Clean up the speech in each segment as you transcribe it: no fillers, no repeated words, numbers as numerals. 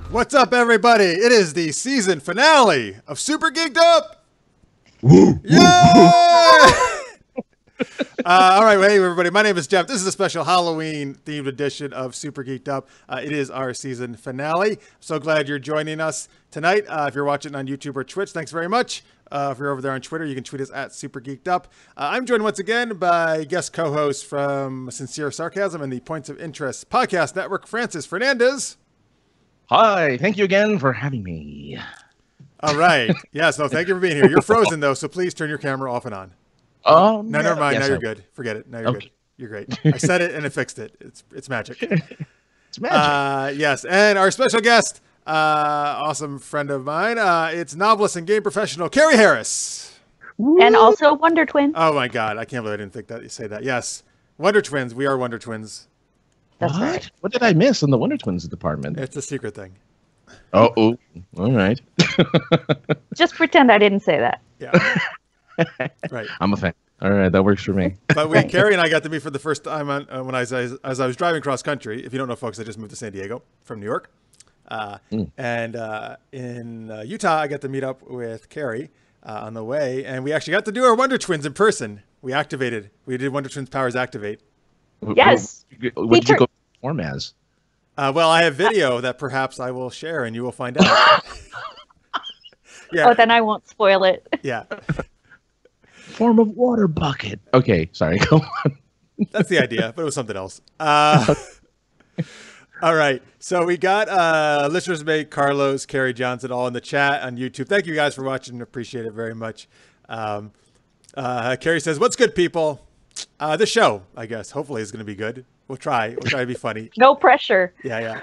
What's up, everybody? It is the season finale of Super Geeked Up. Woo! Yeah! All right, hey everybody. My name is Jeff. This is a special Halloween-themed edition of Super Geeked Up. It is our season finale. So glad you're joining us tonight. If you're watching on YouTube or Twitch, thanks very much. If you're over there on Twitter, you can tweet us at Super Geeked Up. I'm joined once again by guest co-host from Sincere Sarcasm and the Points of Interest Podcast Network, Francis Fernandez. Hi, thank you again for having me. All right. Yes, no, thank you for being here. You're frozen, though, so please turn your camera off and on. No, never mind. Yes, now you're good. Forget it. Now you're good. You're great. I said it and it fixed it. It's magic. It's magic. Yes, and our special guest, awesome friend of mine, it's novelist and game professional Carrie Harris. And also Wonder Twin. Oh my God, I can't believe I didn't think that you say that. Yes, Wonder Twins. We are Wonder Twins. That's what? right. What did I miss in the Wonder Twins department? It's a secret thing. Oh, all right. Just pretend I didn't say that. Yeah. Right. I'm a fan. All right, that works for me. But Carrie and I got to meet for the first time on, when as I was driving cross country. If you don't know, folks, I just moved to San Diego from New York. And in Utah, I got to meet up with Carrie on the way. And we actually got to do our Wonder Twins in person. We did Wonder Twins Powers Activate. Yes. What did you go perform as? Well, I have video that perhaps I will share and you will find out. Yeah. Oh, then I won't spoil it. Yeah. Form of water bucket. Okay, sorry. Go on. That's the idea, but it was something else. All right. So we got listeners mate Carlos, Carrie Johnson, all in the chat on YouTube. Thank you guys for watching. Appreciate it very much. Carrie says, "What's good, people? This show, I guess, hopefully is going to be good. We'll try to be funny. No pressure. Yeah.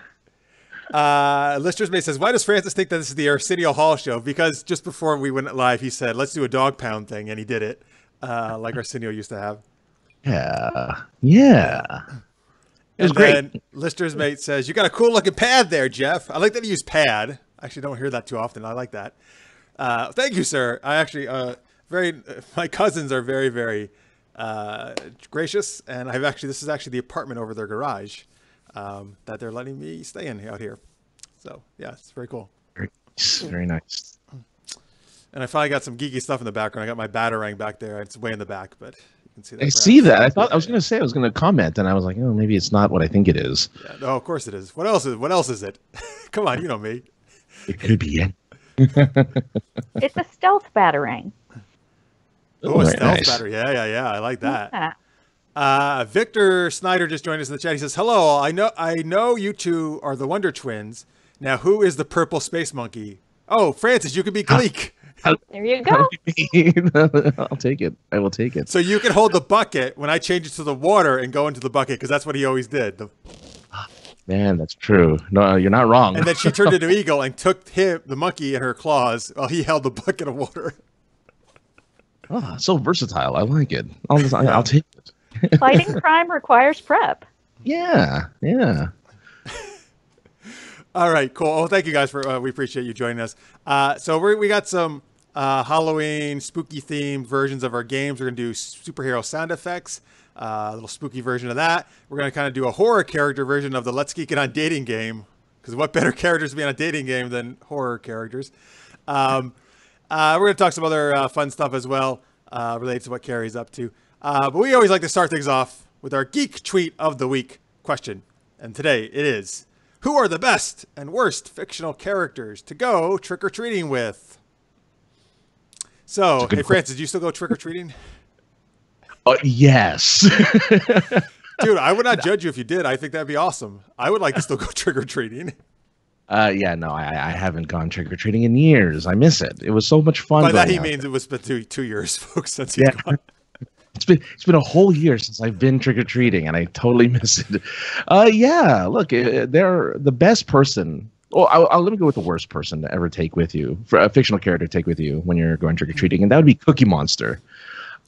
Listeners May says, why does Francis think that this is the Arsenio Hall show? Because just before we went live, he said, let's do a dog pound thing. And he did it, like Arsenio used to have. Yeah. It was great. Then Lister's Mate says, you got a cool looking pad there, Jeff. I like that you use pad. I actually don't hear that too often. I like that. Thank you, sir. I actually, my cousins are very, very gracious. And this is actually the apartment over their garage that they're letting me stay in out here. So yeah, it's very cool. Very nice. And I finally got some geeky stuff in the background. I got my Batarang back there. It's way in the back, but you can see that. I see that. I thought I was going to comment, and I was like, oh, maybe it's not what I think it is. Yeah, no, of course it is. What else is it? Come on, you know me. It could be it. It's a stealth batarang. Oh, a stealth nice. battery. Yeah. I like that. Yeah. Victor Snyder just joined us in the chat. He says, hello, I know you two are the Wonder Twins. Now, who is the purple space monkey? Oh, Francis, you can be Gleek. There you go. I'll take it. I will take it. So you can hold the bucket when I change it to the water and go into the bucket, because that's what he always did. Man, that's true. No, you're not wrong. And then she turned into Eagle and took the monkey in her claws while he held the bucket of water. Oh, so versatile. I like it. I'll take it. Fighting crime requires prep. Yeah. All right, cool. Oh, thank you guys for, we appreciate you joining us. So we got some Halloween spooky themed versions of our games. We're going to do superhero sound effects, a little spooky version of that. We're going to kind of do a horror character version of the Let's Geek It On dating game, because what better characters to be on a dating game than horror characters? We're going to talk some other fun stuff as well, related to what Carrie's up to. But we always like to start things off with our Geek Tweet of the Week question. And today it is, who are the best and worst fictional characters to go trick-or-treating with? So, hey, Francis, do you still go trick-or-treating? Yes. Dude, I would not judge you if you did. I think that'd be awesome. I would like to still go trick-or-treating. Yeah, no, I haven't gone trick-or-treating in years. I miss it. It was so much fun. By that he means it was been two years, folks, since you've gone. It's been a whole year since I've been trick-or-treating, and I totally miss it. Yeah, look, they're the best person. Oh, let me go with the worst person to ever take with you, for a fictional character to take with you when you're going trick-or-treating, and that would be Cookie Monster.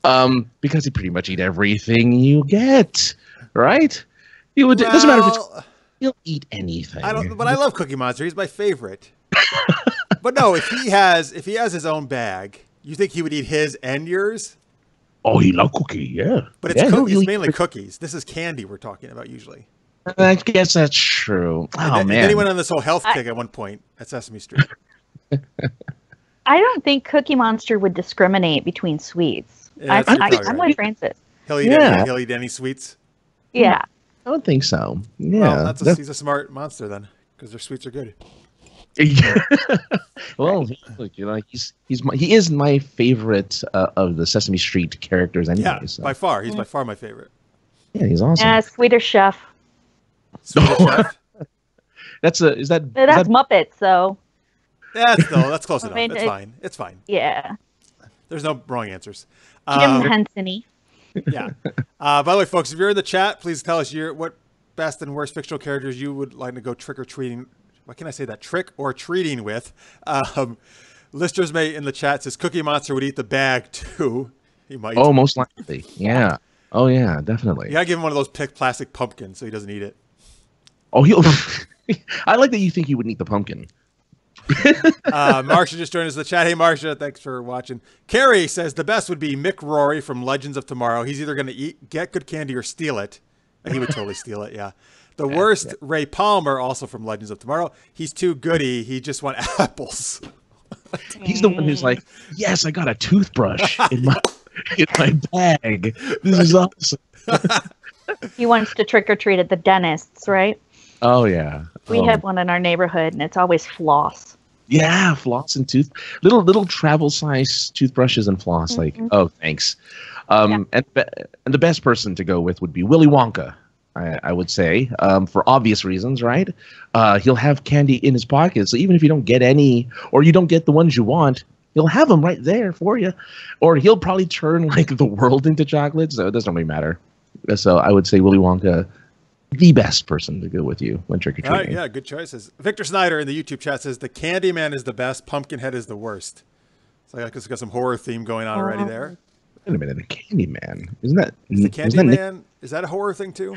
Because he pretty much eat everything you get, right? It doesn't matter if he'll eat anything. But I love Cookie Monster. He's my favorite. But no, if he has his own bag, you think he would eat his and yours? Oh, he love cookie, yeah. But it's mainly cookies. This is candy we're talking about usually. I guess that's true. And Oh then, man. and then he went on this whole health kick at one point at Sesame Street. I don't think Cookie Monster would discriminate between sweets. Yeah, you're probably I'm right. with Francis. He'll eat, Yeah. he'll eat any sweets. Yeah. I don't think so. Yeah. Well, he's a smart monster then, because their sweets are good. Well, look, he is my favorite of the Sesame Street characters anyway. Yeah, So. by far. He's by far my favorite. Yeah, he's awesome. Swedish Chef. Swedish Chef. That's is that That's Muppets, so That's close enough. mean, It's fine. It's fine. yeah. There's no wrong answers. Jim Henson-y. Yeah. By the way, folks, if you're in the chat, please tell us what best and worst fictional characters you would like to go trick or treating. What can I say that? Trick or treating with. Lister's mate in the chat says Cookie Monster would eat the bag too. He might. Oh, most likely. Yeah. Oh yeah, definitely. You gotta give him one of those plastic pumpkins so he doesn't eat it. Oh, he'll. I like that you think he would eat the pumpkin. Marsha just joined us in the chat. Hey, Marsha, thanks for watching. Carrie says the best would be Mick Rory from Legends of Tomorrow. He's either going to get good candy or steal it. And he would totally steal it, yeah. The worst, Ray Palmer, also from Legends of Tomorrow. He's too goody. He just wants apples. He's the one who's like, yes, I got a toothbrush in my bag. This is awesome. He wants to trick or treat at the dentist's, right? Oh yeah. We have one in our neighborhood, and it's always floss. Yeah, floss and little travel size toothbrushes and floss. Like, oh, thanks. And the best person to go with would be Willy Wonka. I would say, for obvious reasons, right? He'll have candy in his pocket, so even if you don't get any, or you don't get the ones you want, he'll have them right there for you. Or he'll probably turn like the world into chocolate, so it doesn't really matter. So I would say Willy Wonka, the best person to go with you when trick or treating. All right, yeah, good choices. Victor Snyder in the YouTube chat says the Candyman is the best, Pumpkinhead is the worst. So I guess got some horror theme going on already there. Wait a minute, the Candyman isn't that? Is the isn't that Candyman? Is that a horror thing too?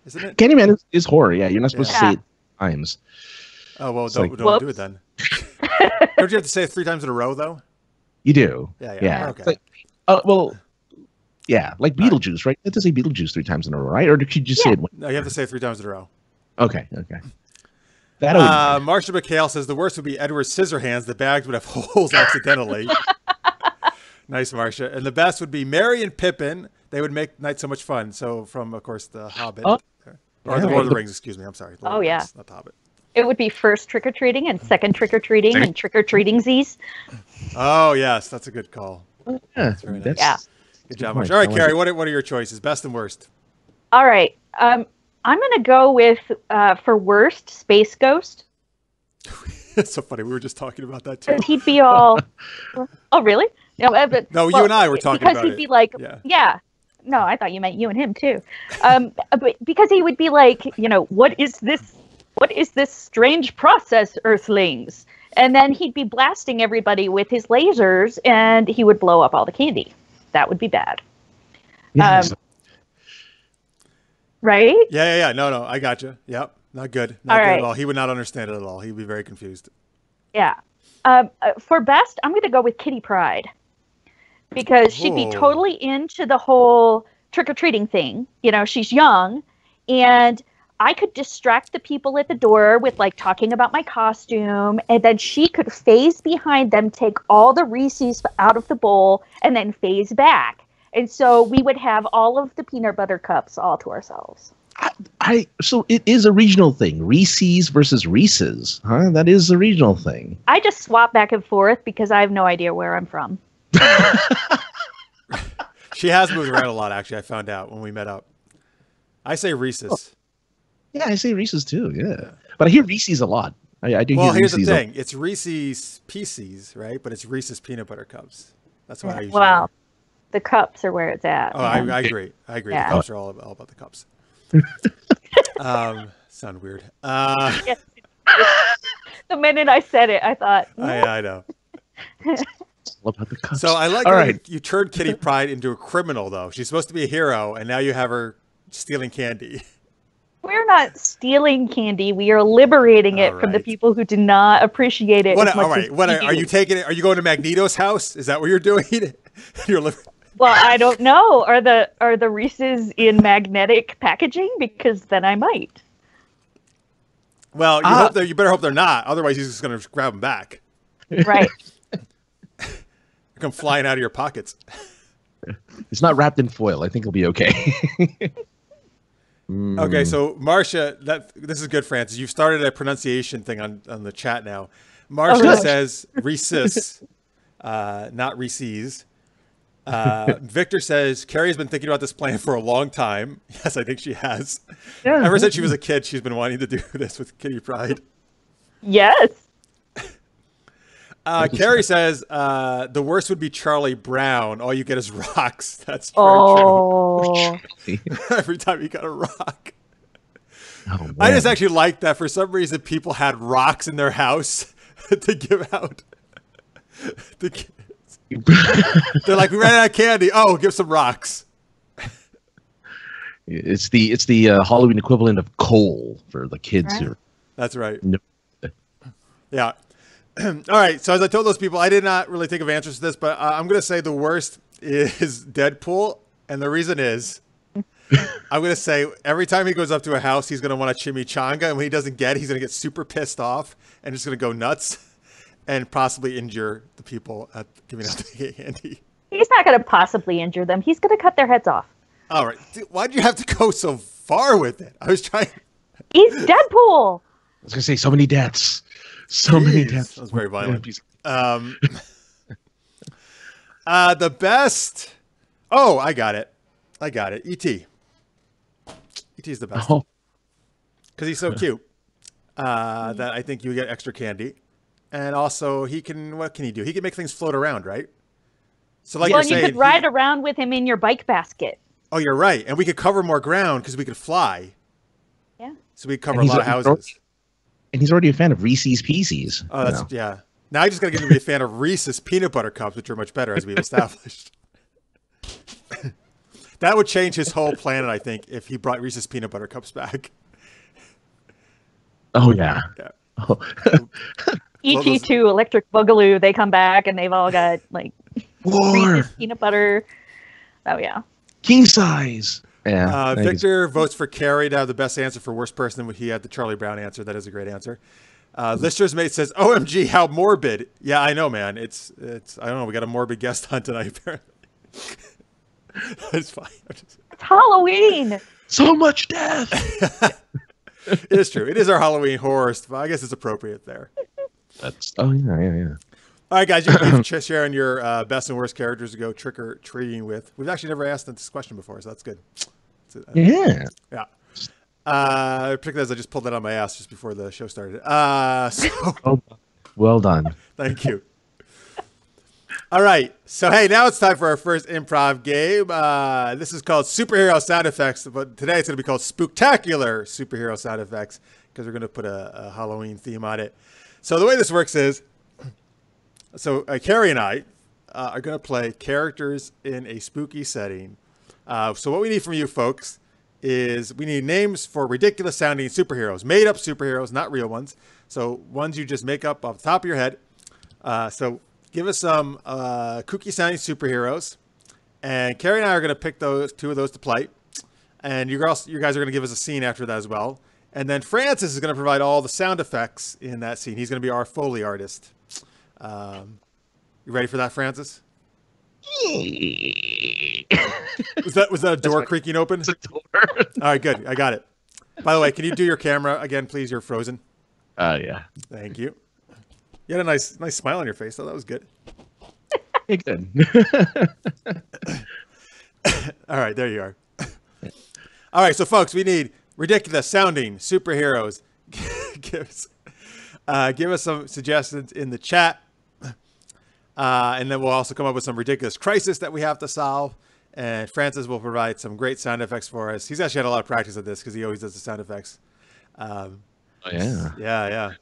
Isn't it? Candyman is horror. Yeah, you're not supposed to say it times. Oh well, It's don't like- do it then. Don't you have to say it 3 times in a row though? You do. Yeah. Okay. It's like, well, yeah, like Beetlejuice, right? You have to say Beetlejuice 3 times in a row, right? Or did you just say it once? No, you have to say it 3 times in a row. Okay. That would Marsha McHale says the worst would be Edward Scissorhands. The bags would have holes accidentally. Nice, Marsha. And the best would be Merry and Pippin. They would make night so much fun. So from, of course, The Hobbit. Oh. Or The Lord of the Rings, excuse me. I'm sorry. Lord of the yeah. Rings, not The Hobbit. It would be first trick or treating and second trick or treating and trick or treatingsies. Oh, yes. That's a good call. yeah, very nice. that's Yeah. Good job, point. Marsha. All right, I like Carrie, it. what are your choices? Best and worst? All right. I'm going to go with, for worst, Space Ghost. It's so funny. We were just talking about that too. He'd be all, oh, really? No, you and I were talking because about he'd it. be like, Yeah. yeah. No, I thought you meant you and him too. But because he would be like, what is this strange process, Earthlings? And then he'd be blasting everybody with his lasers, and he would blow up all the candy. That would be bad, yeah, right? Yeah. No, I got you. Yep. Not good. Not All good right. at all. He would not understand it at all. He'd be very confused. Yeah. For best, I'm going to go with Kitty Pryde because she'd be Oh. totally into the whole trick-or-treating thing. She's young, and I could distract the people at the door with like talking about my costume, and then she could phase behind them, take all the Reese's out of the bowl, and then phase back. And so we would have all of the peanut butter cups all to ourselves. So it is a regional thing. Reese's versus Reese's, huh? That is a regional thing. I just swap back and forth because I have no idea where I'm from. She has moved around a lot, actually. I found out when we met up. I say Reese's. Yeah, I say Reese's too. Yeah, but I hear Reese's a lot. I do. Well, hear here's the Reese's thing. It's Reese's Pieces, right? But it's Reese's peanut butter cups. That's what I usually Well, the cups are where it's at. Oh, I agree. I agree. Yeah. The cups are all about the cups. Sound weird. The minute I said it, I thought, I know. all about the cups. So I like All how right. you turned Kitty Pryde into a criminal, though. She's supposed to be a hero, and now you have her stealing candy. we're not stealing candy. We are liberating it from the Alright. people who do not appreciate it. What? as much All right. as What we are you do. taking it? Are you going to Magneto's house? Is that what you're doing? You're Well, I don't know. Are the Reese's in magnetic packaging? Because then I might. Well, you better hope they're not. Otherwise, he's just going to grab them back. Right. Come flying out of your pockets. It's not wrapped in foil. I think it'll be okay. Okay, so Marcia, this is good, Francis. You've started a pronunciation thing on the chat now. Marcia says Reese's, not Reese's. Victor says Carrie's been thinking about this plan for a long time. Yes, I think she has. Yeah. Ever since she was a kid, she's been wanting to do this with Kitty Pryde. Yes. Carrie says the worst would be Charlie Brown. All you get is rocks. That's very Oh. true. Every time you got a rock. Oh, I just actually like that for some reason people had rocks in their house to give out to kids. They're like, we ran out of candy. Oh, give some rocks. It's the Halloween equivalent of coal for the kids. Right. That's right. No. Yeah. All right. So as I told those people, I did not really think of answers to this, but I'm going to say the worst is Deadpool. And the reason is I'm going to say every time he goes up to a house, he's going to want a chimichanga. And when he doesn't get it, he's going to get super pissed off and just going to go nuts and possibly injure the people at giving out the candy. He's not going to possibly injure them. He's going to cut their heads off. All right. Dude, why'd you have to go so far with it? I was trying. He's Deadpool. I was gonna say so many deaths. So many deaths. That was very violent. The best. Oh, I got it. E.T. E.T. is the best. Oh. Because he's so cute. That I think you get extra candy. And also, what can he do? He can make things float around, right? So like Well, you're you saying, could ride around with him in your bike basket. oh, you're right. And we could cover more ground because we could fly. Yeah. So we could cover a And lot of houses. And he's already a fan of Reese's Pieces. Oh, that's, yeah. Now I just got to get him to be a fan of Reese's peanut butter cups, which are much better, as we've established. That would change his whole planet, I think, if he brought Reese's peanut butter cups back. Oh yeah. Yeah. Oh. ET2, Electric Boogaloo, they come back and they've all got like War. Reese's peanut butter. Oh, yeah. King size. Yeah. Victor votes for Carrie to have the best answer for worst person. He had the Charlie Brown answer. That is a great answer. Lister's mate says, "OMG, how morbid!" Yeah, I know, man. It's. I don't know. We got a morbid guest on tonight. Apparently, it's fine. It's Halloween. So much death. It is true. It is our Halloween horror. I guess it's appropriate there. That's. Oh yeah. All right, guys, you can keep sharing your best and worst characters to go trick or treating with. We've actually never asked this question before, so that's good. Yeah. Yeah. Particularly as I just pulled that on my ass just before the show started. So Well done. thank you. All right. So, hey, now it's time for our first improv game. This is called Superhero Sound Effects, but today it's going to be called Spooktacular Superhero Sound Effects because we're going to put a Halloween theme on it. So the way this works is, Carrie and I are going to play characters in a spooky setting. So what we need from you folks is we need names for ridiculous sounding superheroes, made up superheroes, not real ones. So ones you just make up off the top of your head. So give us some kooky sounding superheroes. And Carrie and I are going to pick two of those to play. And you guys are going to give us a scene after that as well. And then Francis is going to provide all the sound effects in that scene. He's going to be our Foley artist. You ready for that, Francis? Was that a door creaking open? It's a door. All right, good. I got it. By the way, can you do your camera again, please? You're frozen. Yeah. Thank you. You had a nice smile on your face, though. That was good. Hey, good. All right, there you are. All right, so folks, we need ridiculous sounding superheroes. Give us some suggestions in the chat. And then we'll also come up with some ridiculous crisis that we have to solve. And Francis will provide some great sound effects for us. He's actually had a lot of practice at this because he always does the sound effects. Yeah.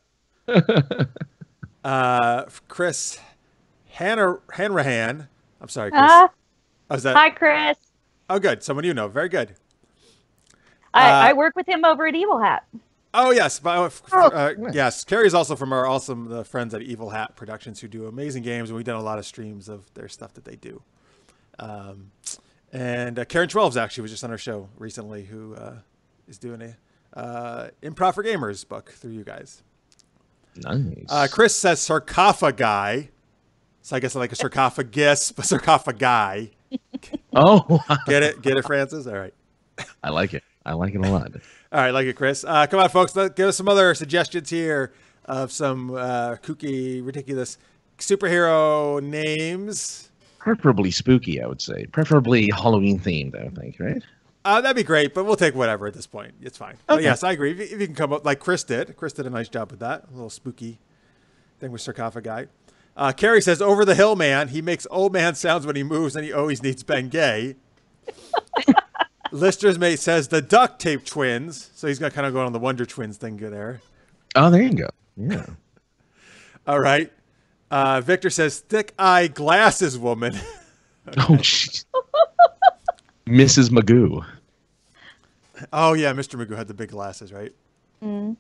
Chris Hanrahan. I'm sorry, Chris. Hi, Chris. Oh, good. Someone you know. Very good. I work with him over at Evil Hat. Oh, yes. Yes. Carrie's also from our awesome friends at Evil Hat Productions who do amazing games. And we've done a lot of streams of their stuff that they do. And Karen 12s actually was just on our show recently, who is doing a Improv for Gamers book through you guys. Nice. Chris says sarcophagi. So I guess like a sarcophagus, but sarcophagi. Oh, Get it, Francis? All right. I like it. I like it a lot. All right, like it, Chris. Come on, folks. Give us some other suggestions here of some kooky, ridiculous superhero names. Preferably spooky, I would say. Preferably Halloween themed, I think, right? That'd be great, but we'll take whatever at this point. It's fine. But Okay. yes, I agree. If you can come up like Chris did. Chris did a nice job with that. A little spooky thing with sarcophagi. Carrie says, over the hill, man. He makes old man sounds when he moves, and he always needs Bengay. Lister's mate says the duct tape twins. So he's got kind of going on the Wonder Twins thing there. Oh, there you go. Yeah. All right. Victor says thick eye glasses woman. Oh, jeez. Mrs. Magoo. Oh yeah, Mr. Magoo had the big glasses, right? Mm.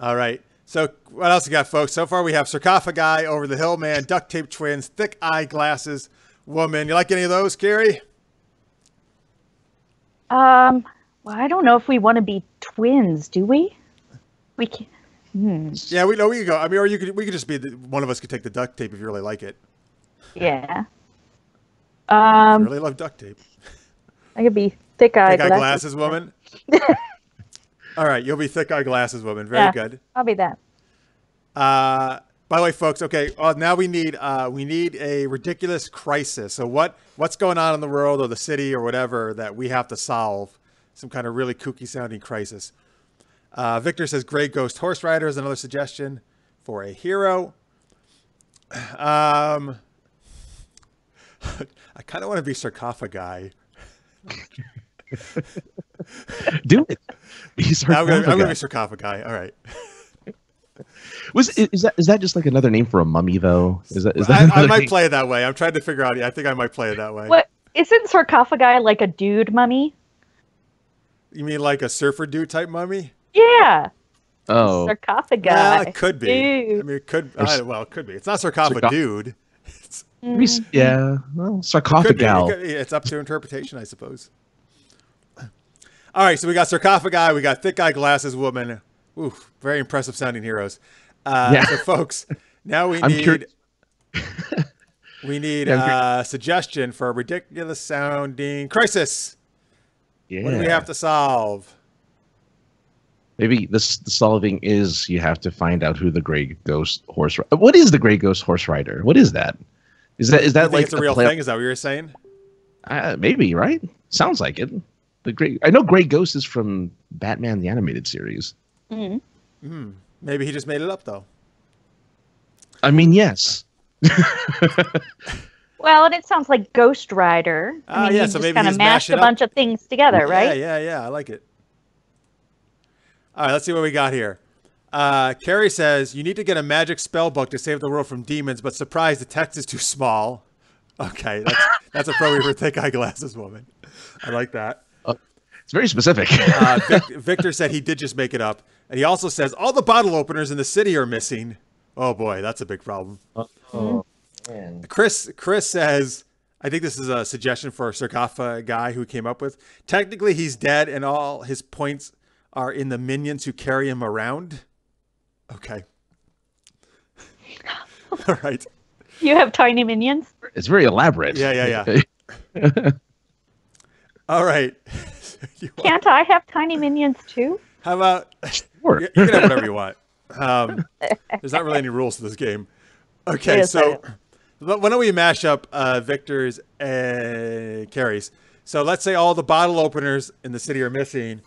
All right. So what else you got, folks? So far we have sarcophagi, over the hill man, duct tape twins, thick eye glasses woman. You like any of those, Carrie? Well, I don't know if we want to be twins, do we? We can. Yeah, we know we could go. I mean, or we could just be one of us could take the duct tape if you really like it. Yeah. I really love duct tape. I could be thick eye Thick eye glasses woman. All right, you'll be thick eye glasses woman. Very good. I'll be that. By the way, folks. Okay, now we need a ridiculous crisis. So what's going on in the world or the city or whatever that we have to solve? Some kind of really kooky sounding crisis. Victor says Gray Ghost Horse Rider is another suggestion for a hero. I kind of want to be sarcophagi. Do it. I'm gonna be sarcophagi. All right. Is that just like another name for a mummy though? Is that I another might name? play it that way. I'm trying to figure out. I think I might play it that way. What isn't sarcophagi like a dude mummy? You mean like a surfer dude type mummy? Yeah. Oh, Sarcophagi. It could be. Dude. I mean, it could. Or Well, it could be. It's not sarcophagus Sarcoph- dude. yeah. Well, Could be. sarcophagal. It's up to interpretation, I suppose. All right, so we got sarcophagi, we got thick eye glasses woman. Ooh, very impressive sounding heroes. Yeah. So, folks, now we I'm need curious. a suggestion for a ridiculous sounding crisis. Yeah. What do we have to solve? Maybe the solving is you have to find out who the Gray Ghost Horse. What is the Gray Ghost Horse Rider? What is that? Is that You think like it's a real thing? Is that what you're saying? Maybe, right? Sounds like it. I know Gray Ghost is from Batman the Animated Series. Maybe he just made it up, though. I mean, yes. Well, and it sounds like Ghost Rider. I mean, yeah, you so just maybe kind of he's mashed mashing a up- bunch of things together, right? Yeah. I like it. All right, let's see what we got here. Carrie says, you need to get a magic spell book to save the world from demons, but surprise, the text is too small. Okay, that's appropriate for thick eye glasses woman. I like that. It's very specific. Victor said he did just make it up. And he also says, all the bottle openers in the city are missing. Oh boy, that's a big problem. Oh, man. Chris says, I think this is a suggestion for a sarcophagus guy who came up with. Technically, he's dead, and all his points are in the minions who carry him around. Okay. All right. You have tiny minions. It's very elaborate. Yeah. All right. Can't I have tiny minions too? How about Sure. you can have whatever you want. There's not really any rules to this game. Okay, Wait a so second. why don't we mash up Victor's carries? So let's say all the bottle openers in the city are missing,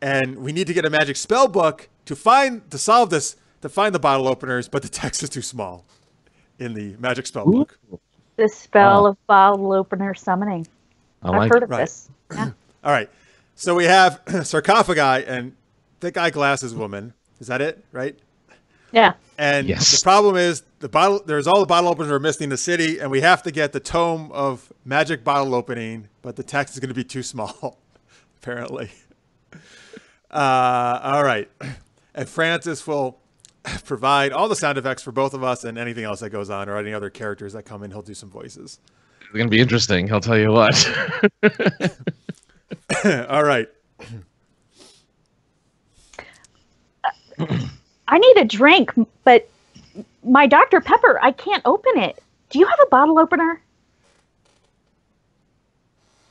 and we need to get a magic spell book to solve this, to find the bottle openers, but the text is too small in the magic spell book. The spell of bottle opener summoning. I I've like heard of Right. this. Yeah. All right. So we have sarcophagi and thick eye glasses woman. Is that it? Right? Yeah. And Yes. the problem is there's all the bottle openers are missing in the city, and we have to get the tome of magic bottle opening, but the text is going to be too small, apparently. All right. And Francis will provide all the sound effects for both of us and anything else that goes on, or any other characters that come in. He'll do some voices. going to be interesting. I'll tell you what. All right. I need a drink, but my Dr. Pepper, I can't open it. Do you have a bottle opener?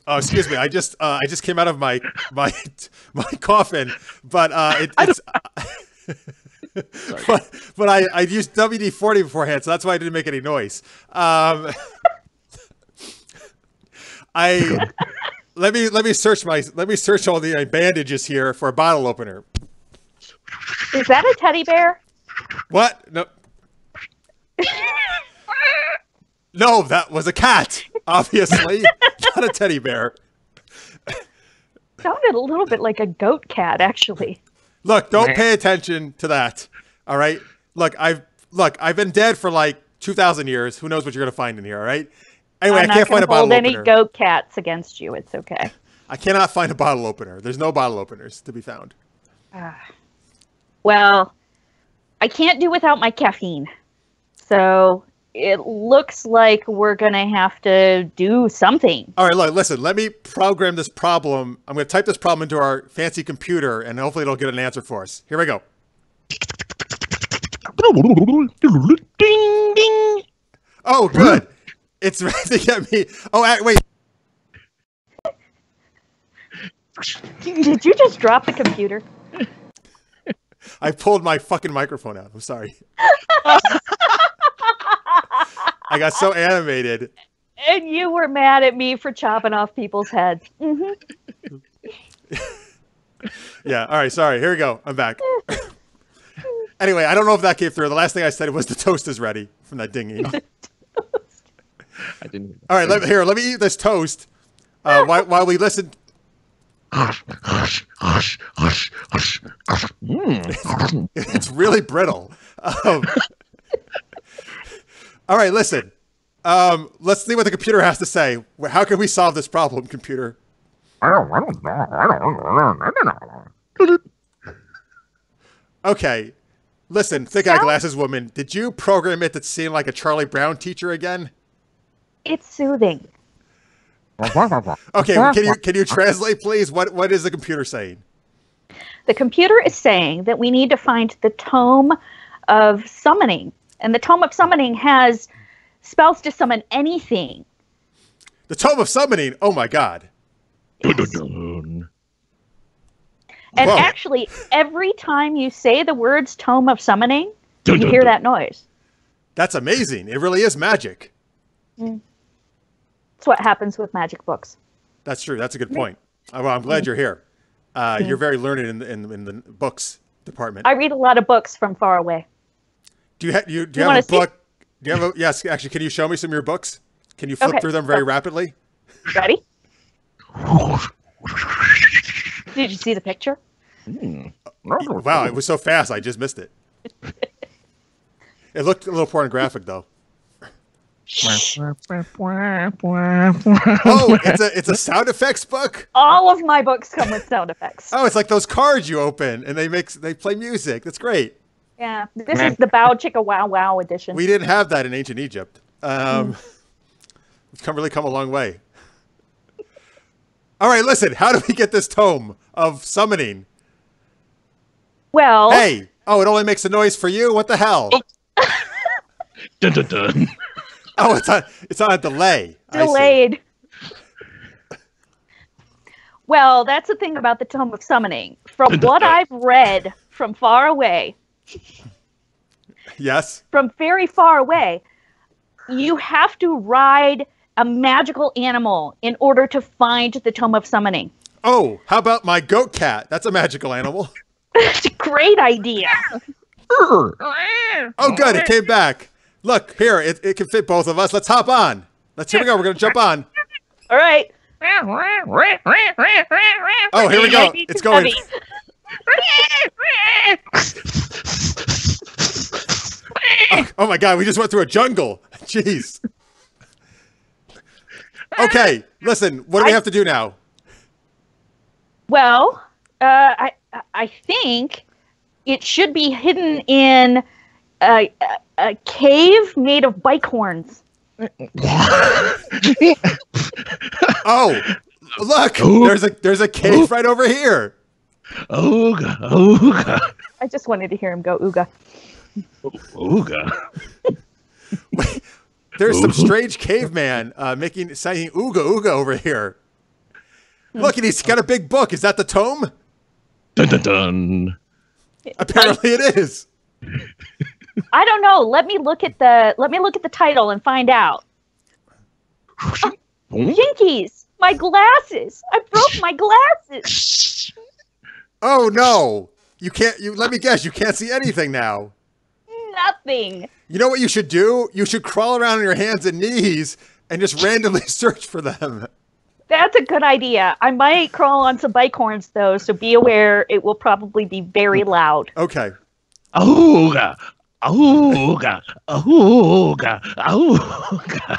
Oh, excuse me. I just came out of my coffin, but it's. but I used WD-40 beforehand, so that's why I didn't make any noise. Let me search all the bandages here for a bottle opener. Is that a teddy bear? What? No. No, that was a cat. Obviously, not a teddy bear. Sounded a little bit like a goat cat, actually. Look, don't pay attention to that. All right. Look, I've been dead for like 2,000 years. Who knows what you're gonna find in here? All right. Anyway, I can't find a bottle opener. I'm not gonna hold any goat cats against you. It's okay. I cannot find a bottle opener. There's no bottle openers to be found. Well, I can't do without my caffeine. So it looks like we're going to have to do something. All right, look, listen, let me program this problem. I'm going to type this problem into our fancy computer, and hopefully it'll get an answer for us. Here we go. Ding, ding. Oh, good. It's ready to get me. Oh, wait. Did you just drop the computer? I pulled my fucking microphone out. I'm sorry. I got so animated. And you were mad at me for chopping off people's heads. Mm-hmm. Yeah. All right. Sorry. Here we go. I'm back. Anyway, I don't know if that came through. The last thing I said was the toast is ready from that dinghy. I didn't. All right. Let me eat this toast while we listen. It's really brittle. All right, listen. Let's see what the computer has to say. How can we solve this problem, computer? Okay. Listen, thick eyeglasses woman, did you program it to seem like a Charlie Brown teacher again? It's soothing. Okay, can you translate, please? What is the computer saying? The computer is saying that we need to find the Tome of Summoning. And the Tome of Summoning has spells to summon anything. The Tome of Summoning? Oh my god. Yes. And actually, every time you say the words Tome of Summoning, you hear that noise. That's amazing. It really is magic. Mm. That's what happens with magic books. That's true. That's a good point. Well, I'm glad you're here. You're very learned in the books department. I read a lot of books from far away. Do you have a book? Do you have a, yes, actually, can you show me some of your books? Can you flip through them very rapidly? Ready? Did you see the picture? Wow, it was so fast, I just missed it. It looked a little pornographic, though. Oh, it's a sound effects book? All of my books come with sound effects. Oh, it's like those cards you open, and they play music. That's great. Yeah, this is the Bow Chicka Wow Wow edition. We didn't have that in ancient Egypt. We've really come a long way. All right, listen. How do we get this tome of summoning? Well, hey, oh, it only makes a noise for you. What the hell? Dun, dun, dun. Oh, it's on a delay. Delayed. Well, that's the thing about the Tome of Summoning. From what I've read from far away. Yes. From very far away, you have to ride a magical animal in order to find the Tome of Summoning. Oh, how about my goat cat? That's a magical animal. It's a great idea. Oh, good. It came back. Look, here. It can fit both of us. Let's hop on. Here we go. We're going to jump on. All right. Oh, here we go. It's going. Oh my god, we just went through a jungle. Jeez. Okay, listen, what do we have to do now? Well, I think it should be hidden in a cave made of bike horns. Oh, look! Ooh. There's a cave right over here. Ooga, ooga, I just wanted to hear him go ooga. ooga. There's some Ooh. strange caveman saying ooga ooga over here. Look, and he's got a big book. Is that the tome? Dun dun dun. Apparently, it is. I don't know. Let me look at the title and find out. Jinkies, my glasses! I broke my glasses. Oh no! You can't. Let me guess. You can't see anything now. Nothing. You know what you should do? You should crawl around on your hands and knees and just randomly search for them. That's a good idea. I might crawl on some bike horns though, so be aware. It will probably be very loud. Okay. Ooga, ooga, ooga, ooga,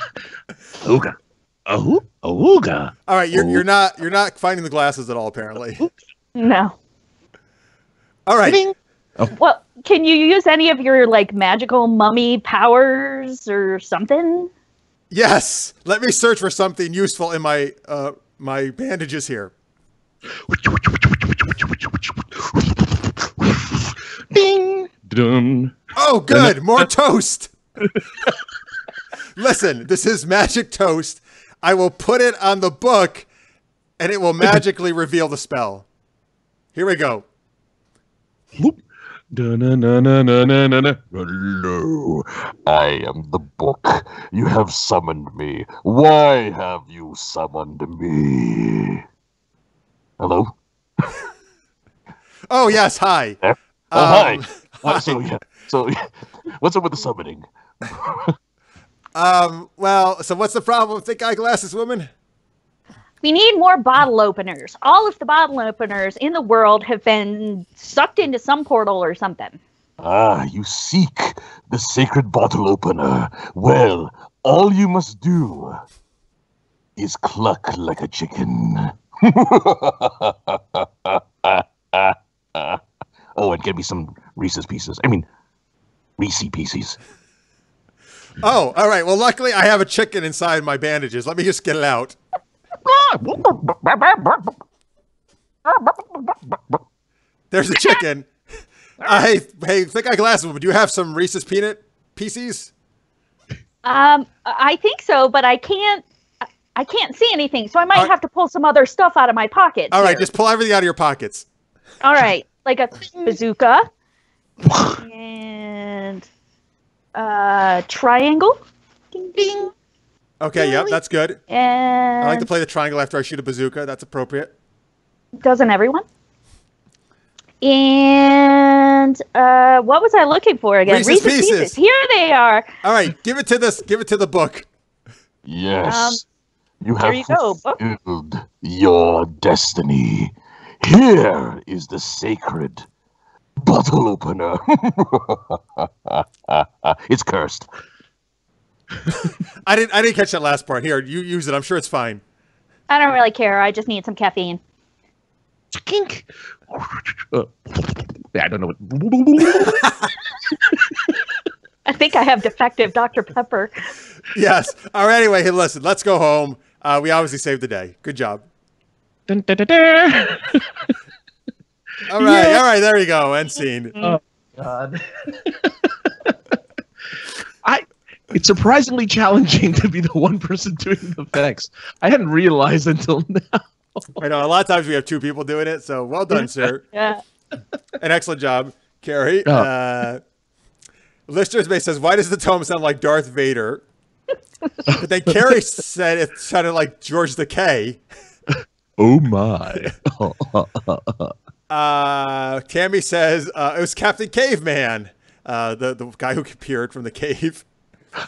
ooga, ooga. All right. You're not finding the glasses at all. Apparently. No. All right. Well, can you use any of your like magical mummy powers or something? Yes. Let me search for something useful in my my bandages here. Ding. Dun. Oh, good. More toast. Listen, this is magic toast. I will put it on the book, and it will magically reveal the spell. Here we go. Hello, I am the book. You have summoned me. Why have you summoned me? Hello? Oh, yes. Hi. There? Um, Hi. So, what's up with the summoning? Well, so what's the problem with thick eyeglasses, woman? We need more bottle openers. All of the bottle openers in the world have been sucked into some portal or something. Ah, you seek the sacred bottle opener. Well, all you must do is cluck like a chicken. Oh, and get me some Reese's Pieces. I mean, Reese Pieces. Oh, all right. Well, luckily I have a chicken inside my bandages. Let me just get it out. There's a chicken. Hey, thick eye glasses woman, do you have some Reese's peanut pieces? I think so, but I can't see anything, so I might have to pull some other stuff out of my pockets. All right, here. just pull everything out of your pockets. All right, like a bazooka and triangle. Ding ding. Okay, yep, that's good. And I like to play the triangle after I shoot a bazooka. That's appropriate. doesn't everyone? And what was I looking for again? Reese's Pieces. Here they are. All right, give it to this. Give it to the book. Yes, you there have you go, book. fulfilled your destiny. Here is the sacred bottle opener. It's cursed. I didn't catch that last part. Here, you use it. I'm sure it's fine. I don't really care. I just need some caffeine. Kink. I don't know what. I think I have defective Dr. Pepper. Yes. All right. Anyway, hey, listen. Let's go home. We obviously saved the day. Good job. Dun, dun, dun, dun. All right. Yeah. All right. There you go. End scene. Oh God. It's surprisingly challenging to be the one person doing the effects. I hadn't realized until now. I know a lot of times we have two people doing it. So well done, sir. Yeah. An excellent job, Carrie. Oh. Listeners May says, "Why does the tome sound like Darth Vader?" But then Carrie said it sounded like George the K. Oh my. Tammy says it was Captain Caveman, the guy who appeared from the cave.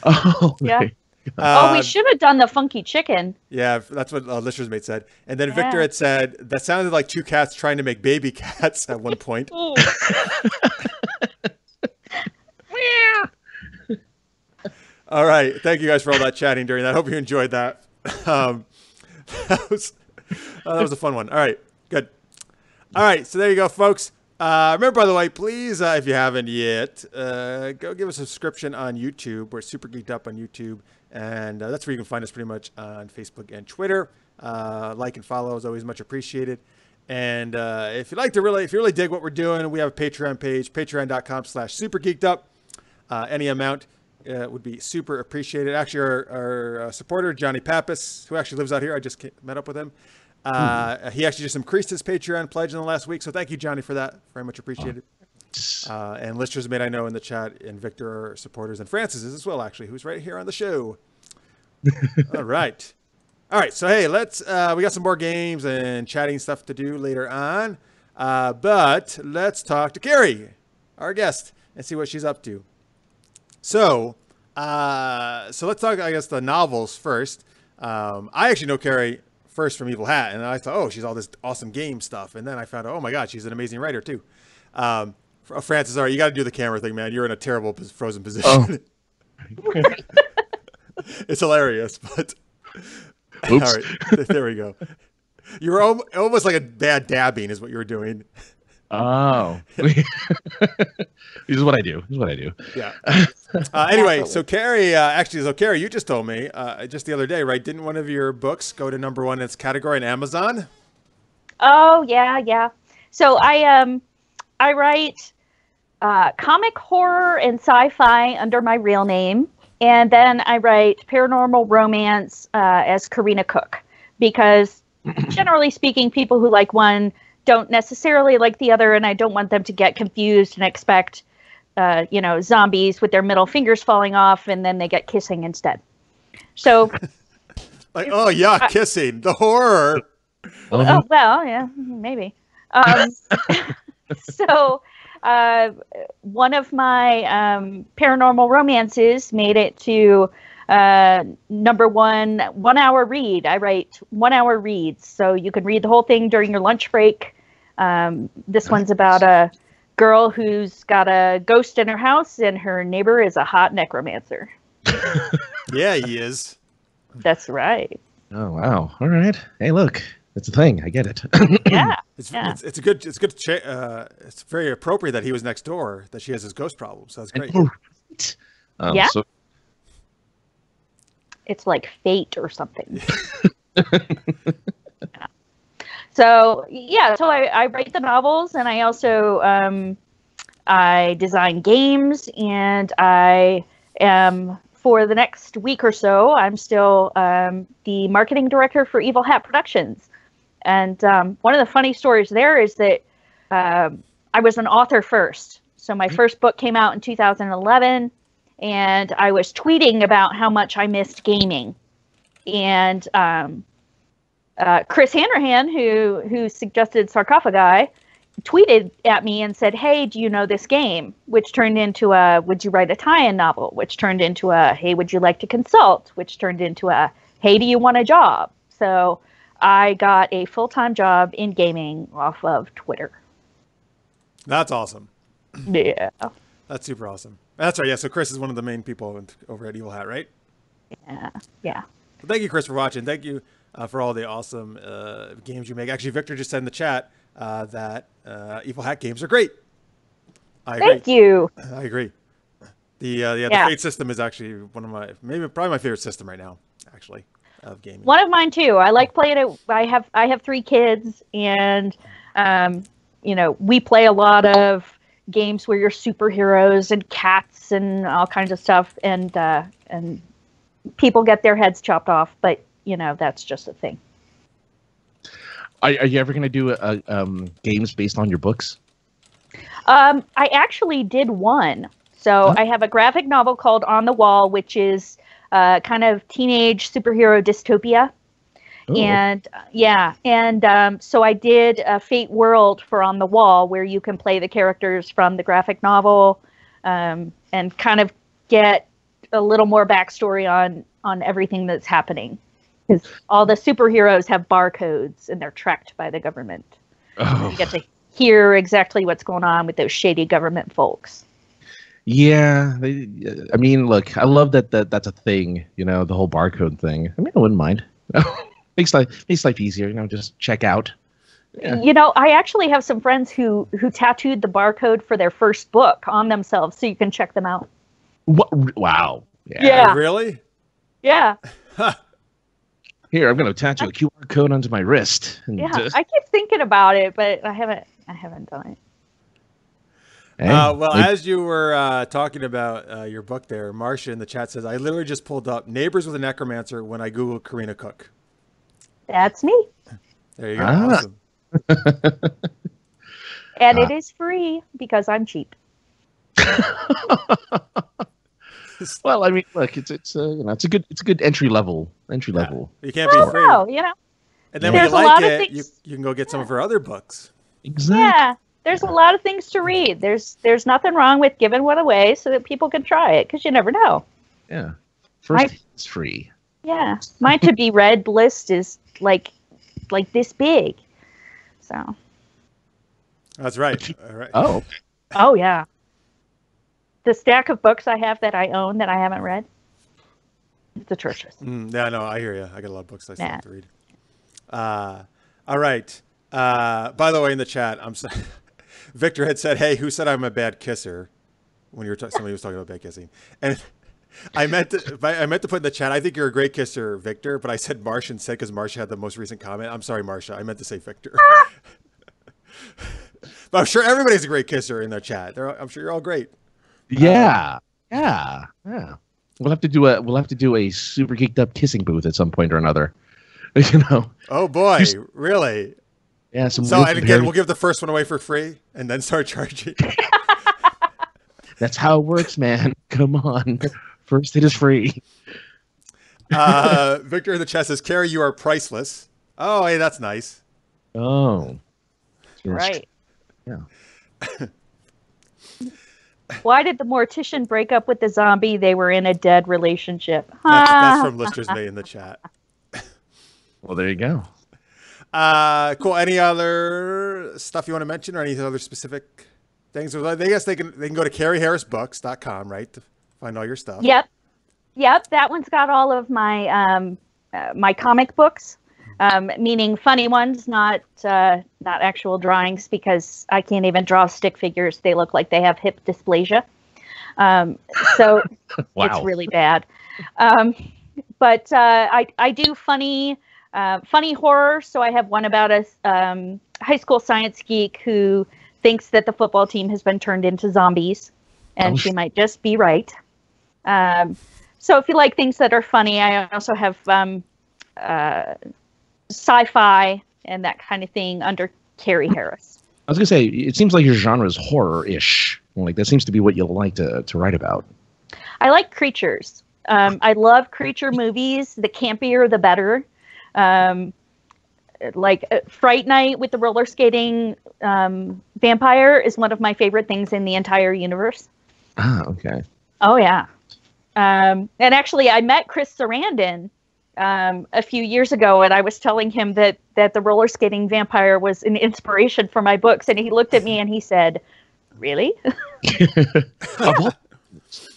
Oh, Yeah. my- Oh, we should have done the funky chicken. Yeah, that's what Listeners Mate said. And then Yeah. Victor had said that sounded like two cats trying to make baby cats at one point. All right, thank you guys for all that chatting during that. I hope you enjoyed that. That was a fun one. All right, good. All right, so there you go, folks. Remember, by the way, please, if you haven't yet, go give us a subscription on YouTube. We're Super Geeked Up on YouTube, and that's where you can find us pretty much on Facebook and Twitter. Like and follow is always much appreciated. And if you really dig what we're doing, we have a Patreon page, patreon.com/supergeekedup. Any amount would be super appreciated. Actually, our supporter, Johnny Pappas, who actually lives out here, I just met up with him. He actually just increased his Patreon pledge in the last week. So thank you, Johnny, for that. Very much appreciated. And listeners made, I know, in the chat, and Victor are supporters, and Francis is as well, actually, who's right here on the show. All right. So, hey, we got some more games and chatting stuff to do later on. But let's talk to Carrie, our guest, and see what she's up to. So let's talk, I guess, the novels first. I actually know Carrie first from Evil Hat, and I thought, oh, she's all this awesome game stuff. And then I found out, oh my God, she's an amazing writer too. Francis, all right, you got to do the camera thing, man. You're in a terrible frozen position. Oh. It's hilarious, but Oops. all right, there we go. You were almost like a bad dabbing is what you were doing. Oh. This is what I do. Yeah. Anyway, so Carrie, Carrie, you just told me just the other day, right? Didn't one of your books go to #1 in its category on Amazon? Oh yeah. So I write comic horror and sci-fi under my real name, and then I write paranormal romance as Karina Cook, because generally speaking, people who like one don't necessarily like the other, and I don't want them to get confused and expect zombies with their middle fingers falling off, and then they get kissing instead. So Like, oh yeah, kissing, the horror. oh well, yeah, maybe. So one of my paranormal romances made it to #1 1 hour read. I write 1 hour reads, so you can read the whole thing during your lunch break. This one's about a girl who's got a ghost in her house, and her neighbor is a hot necromancer. Yeah, he is. That's right. Oh wow! All right. Hey, look, it's a thing. I get it. Yeah. It's a good. It's very appropriate that he was next door. That she has his ghost problem. So that's great. Yeah. So, It's like fate or something. So I write the novels, and I also I design games, and I am, for the next week or so, I'm still the marketing director for Evil Hat Productions. And one of the funny stories there is that I was an author first. So my first book came out in 2011, and I was tweeting about how much I missed gaming. And Chris Hanrahan, who suggested Sarcophagi, tweeted at me and said, "Hey, do you know this game?" Which turned into a "Would you write a tie-in novel?" Which turned into a "Hey, would you like to consult?" Which turned into a "Hey, do you want a job?" So I got a full-time job in gaming off of Twitter. That's awesome. Yeah. That's super awesome. That's right. Yeah. So Chris is one of the main people over at Evil Hat, right? Yeah. Well, thank you, Chris, for watching. Thank you for all the awesome games you make. Actually, Victor just said in the chat that Evil Hat games are great. I agree. Thank you. I agree. The Fate system is actually probably my favorite system right now, actually, of gaming. One of mine too. I like playing it. I have 3 kids, and we play a lot of games where you're superheroes and cats and all kinds of stuff, and people get their heads chopped off, but that's just a thing. are you ever going to do games based on your books? I actually did one. So I have a graphic novel called On the Wall, which is kind of teenage superhero dystopia. Oh. And so I did a Fate World for On the Wall, where you can play the characters from the graphic novel, and kind of get a little more backstory on everything that's happening, because all the superheroes have barcodes and they're tracked by the government. Oh. You get to hear exactly what's going on with those shady government folks. Yeah, I mean, look, I love that that's a thing. The whole barcode thing. I mean, I wouldn't mind. Makes life easier. Just check out. Yeah. You know, I actually have some friends who tattooed the barcode for their first book on themselves, so you can check them out. Wow. Yeah. Really? Yeah. Here, I'm going to tattoo a QR code onto my wrist. And, Yeah. I keep thinking about it, but I haven't done it. hey, Well, maybe- as you were talking about your book there, Marcia in the chat says, I literally just pulled up Neighbors with a Necromancer when I Googled Karina Cook. That's me. There you go. Ah. Awesome. And it is free because I'm cheap. well, I mean, look, it's a good entry level. You can't be free. Oh, you know. And then when There's you a like lot of it, things- you can go get some of her other books. Exactly. Yeah. There's a lot of things to read. There's nothing wrong with giving one away so that people can try it, because you never know. Yeah. First, Right. it's free. Yeah. My to be read list is like this big. So. That's right. All right. Oh, Oh yeah. The stack of books I have that I own that I haven't read. It's atrocious. Yeah, no, I hear you. I got a lot of books I still Yeah. have to read. All right. By the way, in the chat, I'm sorry. Victor had said, "Hey, who said I'm a bad kisser?" When you were somebody was talking about bad kissing, and I meant to put in the chat. I think you're a great kisser, Victor, but I said Marcia instead because Marcia had the most recent comment. I'm sorry, Marcia. I meant to say Victor. But I'm sure everybody's a great kisser in their chat. I'm sure you're all great. yeah. We'll have to do a super geeked up kissing booth at some point or another. You know. Oh boy, really? Yeah. Some. So, real and again, comparative- we'll give the first one away for free and then start charging. That's how it works, man. Come on. First hit is free. Victor in the chat says, Carrie, you are priceless. Oh, hey, that's nice. Oh. Right. Yeah. Why did the mortician break up with the zombie? They were in a dead relationship. That's from Lister's May in the chat. Well, there you go. Cool. Any other stuff you want to mention or any other specific things? I guess they can go to CarrieHarrisBooks.com, right, to find all your stuff. Yep. That one's got all of my my comic books, meaning funny ones, not actual drawings, because I can't even draw stick figures. They look like they have hip dysplasia. So Wow. it's really bad. But I do funny horror. So I have one about a high school science geek who thinks that the football team has been turned into zombies, and she might just be right. So if you like things that are funny, I also have sci-fi and that kind of thing under Carrie Harris. I was gonna say, it seems like your genre is horror-ish. Like that seems to be what you like to write about. I like creatures. I love creature movies. The campier, the better. Like Fright Night with the roller skating vampire is one of my favorite things in the entire universe. Ah, okay. Oh yeah. And actually, I met Chris Sarandon a few years ago, and I was telling him that the roller skating vampire was an inspiration for my books, and he looked at me and he said, "Really?"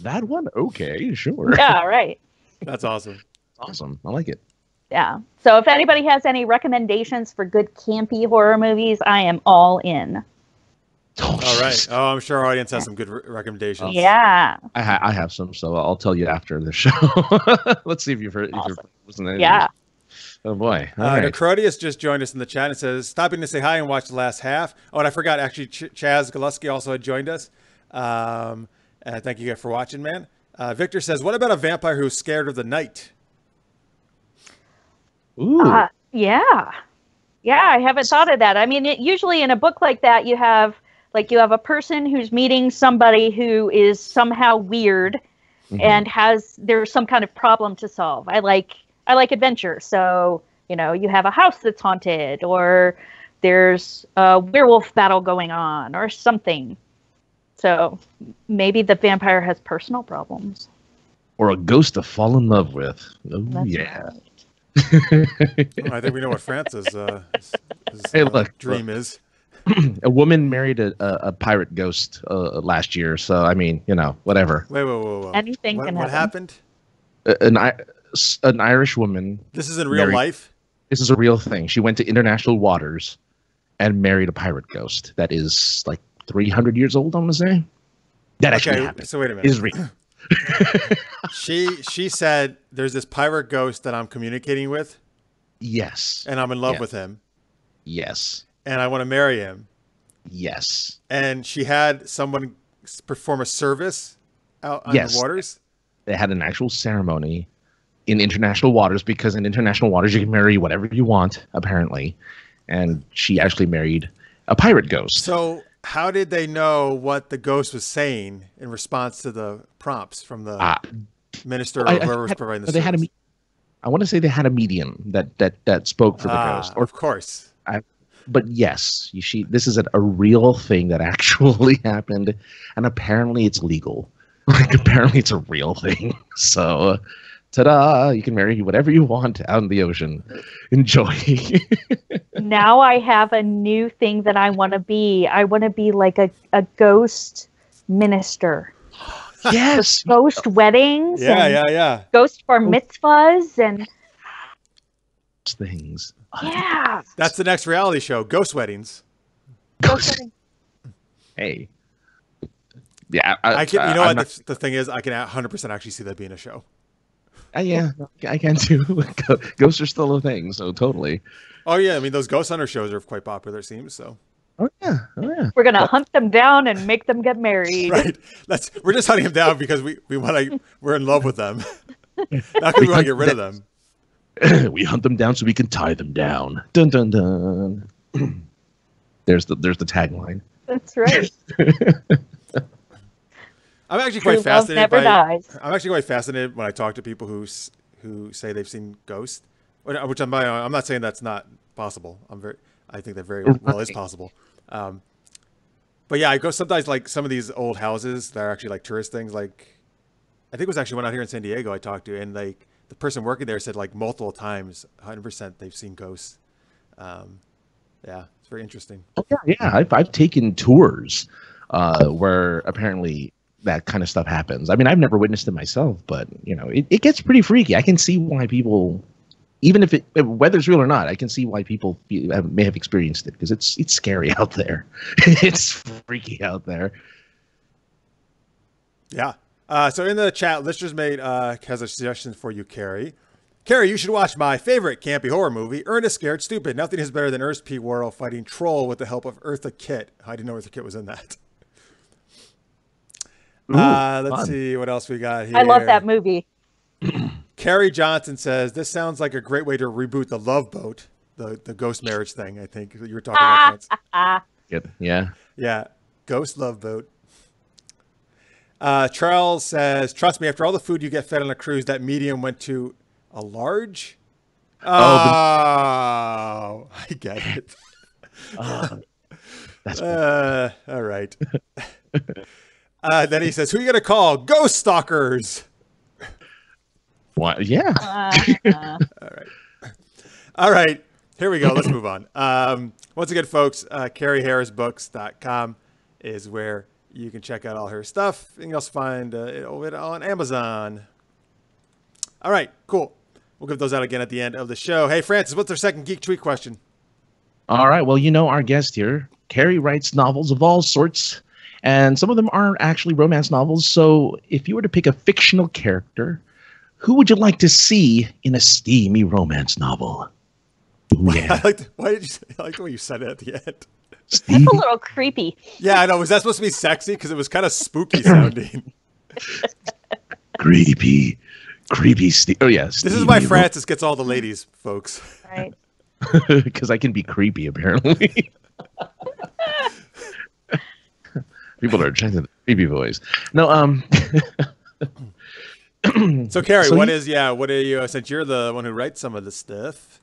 That one? Okay, sure. Yeah, right. That's awesome. Awesome. I like it. Yeah. So if anybody has any recommendations for good campy horror movies, I am all in. Oh, All right. Oh, I'm sure our audience has some good recommendations. Yeah. I have some, so I'll tell you after the show. Let's see if you've heard. If you're listening to any of Yeah. these. Oh boy. All right. Necrodius just joined us in the chat and says, stopping to say hi and watch the last half. Oh, and I forgot, actually, Chaz Galuski also had joined us. Thank you for watching, man. Victor says, what about a vampire who's scared of the night? Ooh. Yeah. Yeah, I haven't thought of that. I mean, usually in a book like that, you have a person who's meeting somebody who is somehow weird and there's some kind of problem to solve. I like adventure. So, you have a house that's haunted, or there's a werewolf battle going on or something. So maybe the vampire has personal problems. Or a ghost to fall in love with. Oh, That's yeah. right. I think we know what Francis' Hey, look, dream is. A woman married a pirate ghost last year, so I mean, whatever. Wait, whoa. Anything What can happen. happened? An Irish woman. This is in real Mary- life? This is a real thing. She went to international waters, and married a pirate ghost that is like 300 years old, I'm going to say. That actually happened. So wait a It is minute. real. She said there's this pirate ghost that I'm communicating with, Yes. and I'm in love Yeah. with him, Yes. and I want to marry him. Yes. And she had someone perform a service out on Yes. the waters. They had an actual ceremony in international waters, because in international waters you can marry whatever you want, apparently. And she actually married a pirate ghost. So how did they know what the ghost was saying in response to the prompts from the minister or whoever was providing the they had service? I want to say they had a medium that spoke for the ghost. Or, Of course. but yes, this is a real thing that actually happened, and apparently it's legal. Like, apparently it's a real thing. So, ta-da! You can marry whatever you want out in the ocean. Enjoy. Now I have a new thing that I want to be. I want to be like a ghost minister. Yes. Ghost weddings. and Yeah. Ghost bar mitzvahs and Things. yeah. That's the next reality show, Ghost Weddings. Ghost wedding. Hey. Yeah. I can. You know I'm what? The thing is, I can 100% actually see that being a show. yeah, I can too. Ghosts are still a thing, so totally. Oh yeah, I mean those Ghost Hunter shows are quite popular. It seems so. Oh yeah. We're gonna hunt them down and make them get married. Right. We're just hunting them down because we're in love with them. Not because we want to get rid of them. We hunt them down so we can tie them down. Dun dun dun. There's the tagline. That's right. I'm actually True quite love fascinated never dies. I'm actually quite fascinated when I talk to people who say they've seen ghosts, which I'm not saying that's not possible. I think that very well is possible. But yeah, I go sometimes like some of these old houses that are actually like tourist things. Like I think it was actually one out here in San Diego I talked to, and like the person working there said like multiple times, 100% they've seen ghosts. Yeah, it's very interesting. Oh, yeah. I've taken tours where apparently that kind of stuff happens. I mean, I've never witnessed it myself, but it gets pretty freaky. I can see why people, even if whether it's real or not, I can see why people may have experienced it, because it's scary out there. It's freaky out there. Yeah. So in the chat, Lister's made has a suggestion for you, Carrie. Carrie, you should watch my favorite campy horror movie, Ernest Scared Stupid. Nothing is better than Ernest P. Worrell fighting Troll with the help of Eartha Kitt. I didn't know Eartha Kitt was in that. Let's fun. see what else we got here. I love that movie. Carrie Johnson says, this sounds like a great way to reboot the Love Boat, the ghost marriage thing, I think you were talking about. France. Yeah. Yeah, ghost Love Boat. Charles says, trust me, after all the food you get fed on a cruise, that medium went to a large? Oh, I get it. That's All right. Then he says, who are you going to call? Ghost Stalkers. Why, yeah. All right. Here we go. Let's move on. Once again, folks, CarrieHarrisBooks.com is where you can check out all her stuff. And you can also find it on Amazon. All right, cool. We'll give those out again at the end of the show. Hey, Francis, what's our second Geek Tweet question? All right. Well, our guest here, Carrie, writes novels of all sorts, and some of them are actually romance novels. So if you were to pick a fictional character, who would you like to see in a steamy romance novel? Ooh, yeah. Why did you say? I like the way you said it at the end. Steamy? That's a little creepy. Yeah, I know. Was that supposed to be sexy? Because it was kind of spooky sounding. Creepy. Oh, yeah. This is why Francis gets all the ladies, folks. Right. Because I can be creepy, apparently. People are attracted to the creepy voice. No, So, Carrie, So what are you, since you're the one who writes some of this stuff?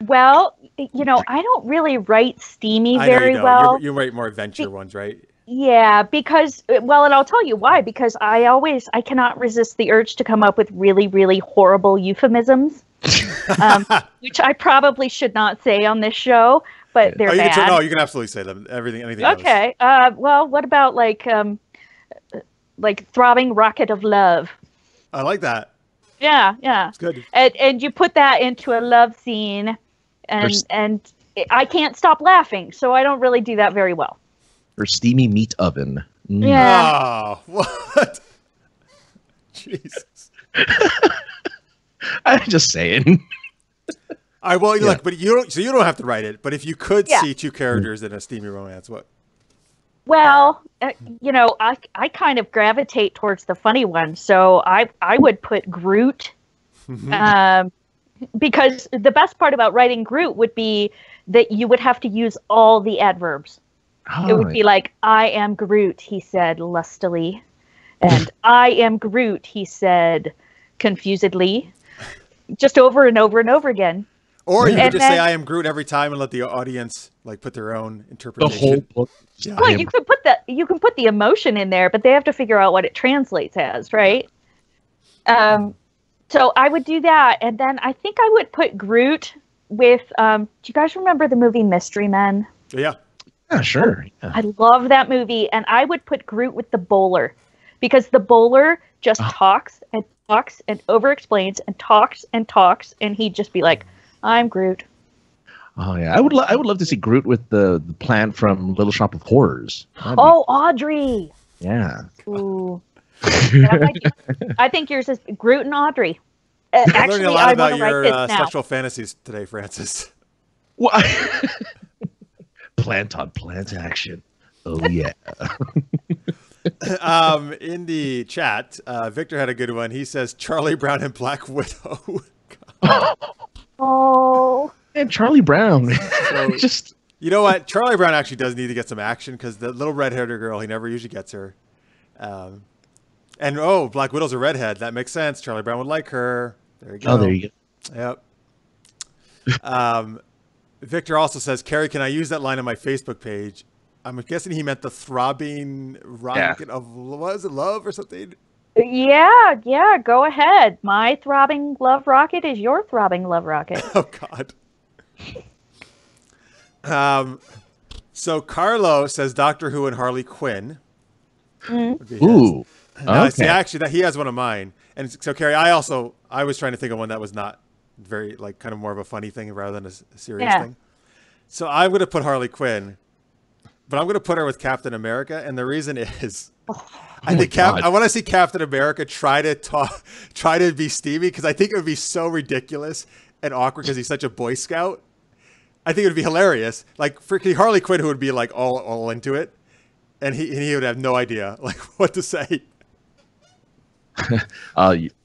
Well, I don't really write steamy I know you very don't. well. You write more adventure ones, right? Yeah, because, and I'll tell you why, because I cannot resist the urge to come up with really, really horrible euphemisms, which I probably should not say on this show, but they're bad. You can absolutely say them. Anything. Okay. Well, what about like throbbing rocket of love? I like that. Yeah. It's good. And you put that into a love scene, and I can't stop laughing, so I don't really do that very well. Or steamy meat oven. Mm. Yeah. Oh, what? Jesus. I'm just saying. All right, well, Yeah. look, but you don't have to write it. But if you could Yeah. see two characters in a steamy romance, what? Well, I kind of gravitate towards the funny one, so I would put Groot, because the best part about writing Groot would be that you would have to use all the adverbs. It would be like, I am Groot, he said lustily, and I am Groot, he said confusedly, just over and over and over again. Or you could And just say then- "I am Groot" every time and let the audience like put their own the interpretation. whole book. Yeah. Well, you can put the emotion in there, but they have to figure out what it translates as, right? So I would do that, and then I think I would put Groot with. Do you guys remember the movie Mystery Men? Yeah. Yeah, sure. Yeah. I love that movie, and I would put Groot with the bowler, because the bowler just talks and talks and over-explains and talks, and he'd just be like, "I'm Groot." Oh yeah, I would love to see Groot with the plant from Little Shop of Horrors. That'd be- Oh, Audrey. yeah. Ooh. That might be- I think yours is Groot and Audrey. I'm learning Actually, a lot I about want to write your this now. sexual fantasies today, Francis. What? Plant on plant action. Oh yeah. In the chat, Victor had a good one. He says Charlie Brown and Black Widow. Oh, And Charlie Brown. So- Just You know what? Charlie Brown actually does need to get some action because the little red-haired girl, he never usually gets her. And Black Widow's a redhead. That makes sense. Charlie Brown would like her. There you go. oh, there you go. Yep. Victor also says, Carrie, can I use that line on my Facebook page? I'm guessing he meant the throbbing rocket of, what was it, love or something? yeah. Go ahead. My throbbing love rocket is your throbbing love rocket. Oh, God. So Carlo says Doctor Who and Harley Quinn. would be his. Ooh. No, see, Okay. actually, he has one of mine. And so, Carrie, I was trying to think of one that was not very, like, kind of more of a funny thing rather than a serious Yeah. thing. So I'm going to put Harley Quinn, but I'm going to put her with Captain America. And the reason is, I think God. I want to see Captain America try to be Stevie, because I think it would be so ridiculous and awkward because he's such a Boy Scout. I think it would be hilarious. Like, freaking Harley Quinn, who would be like all into it, and he would have no idea like what to say.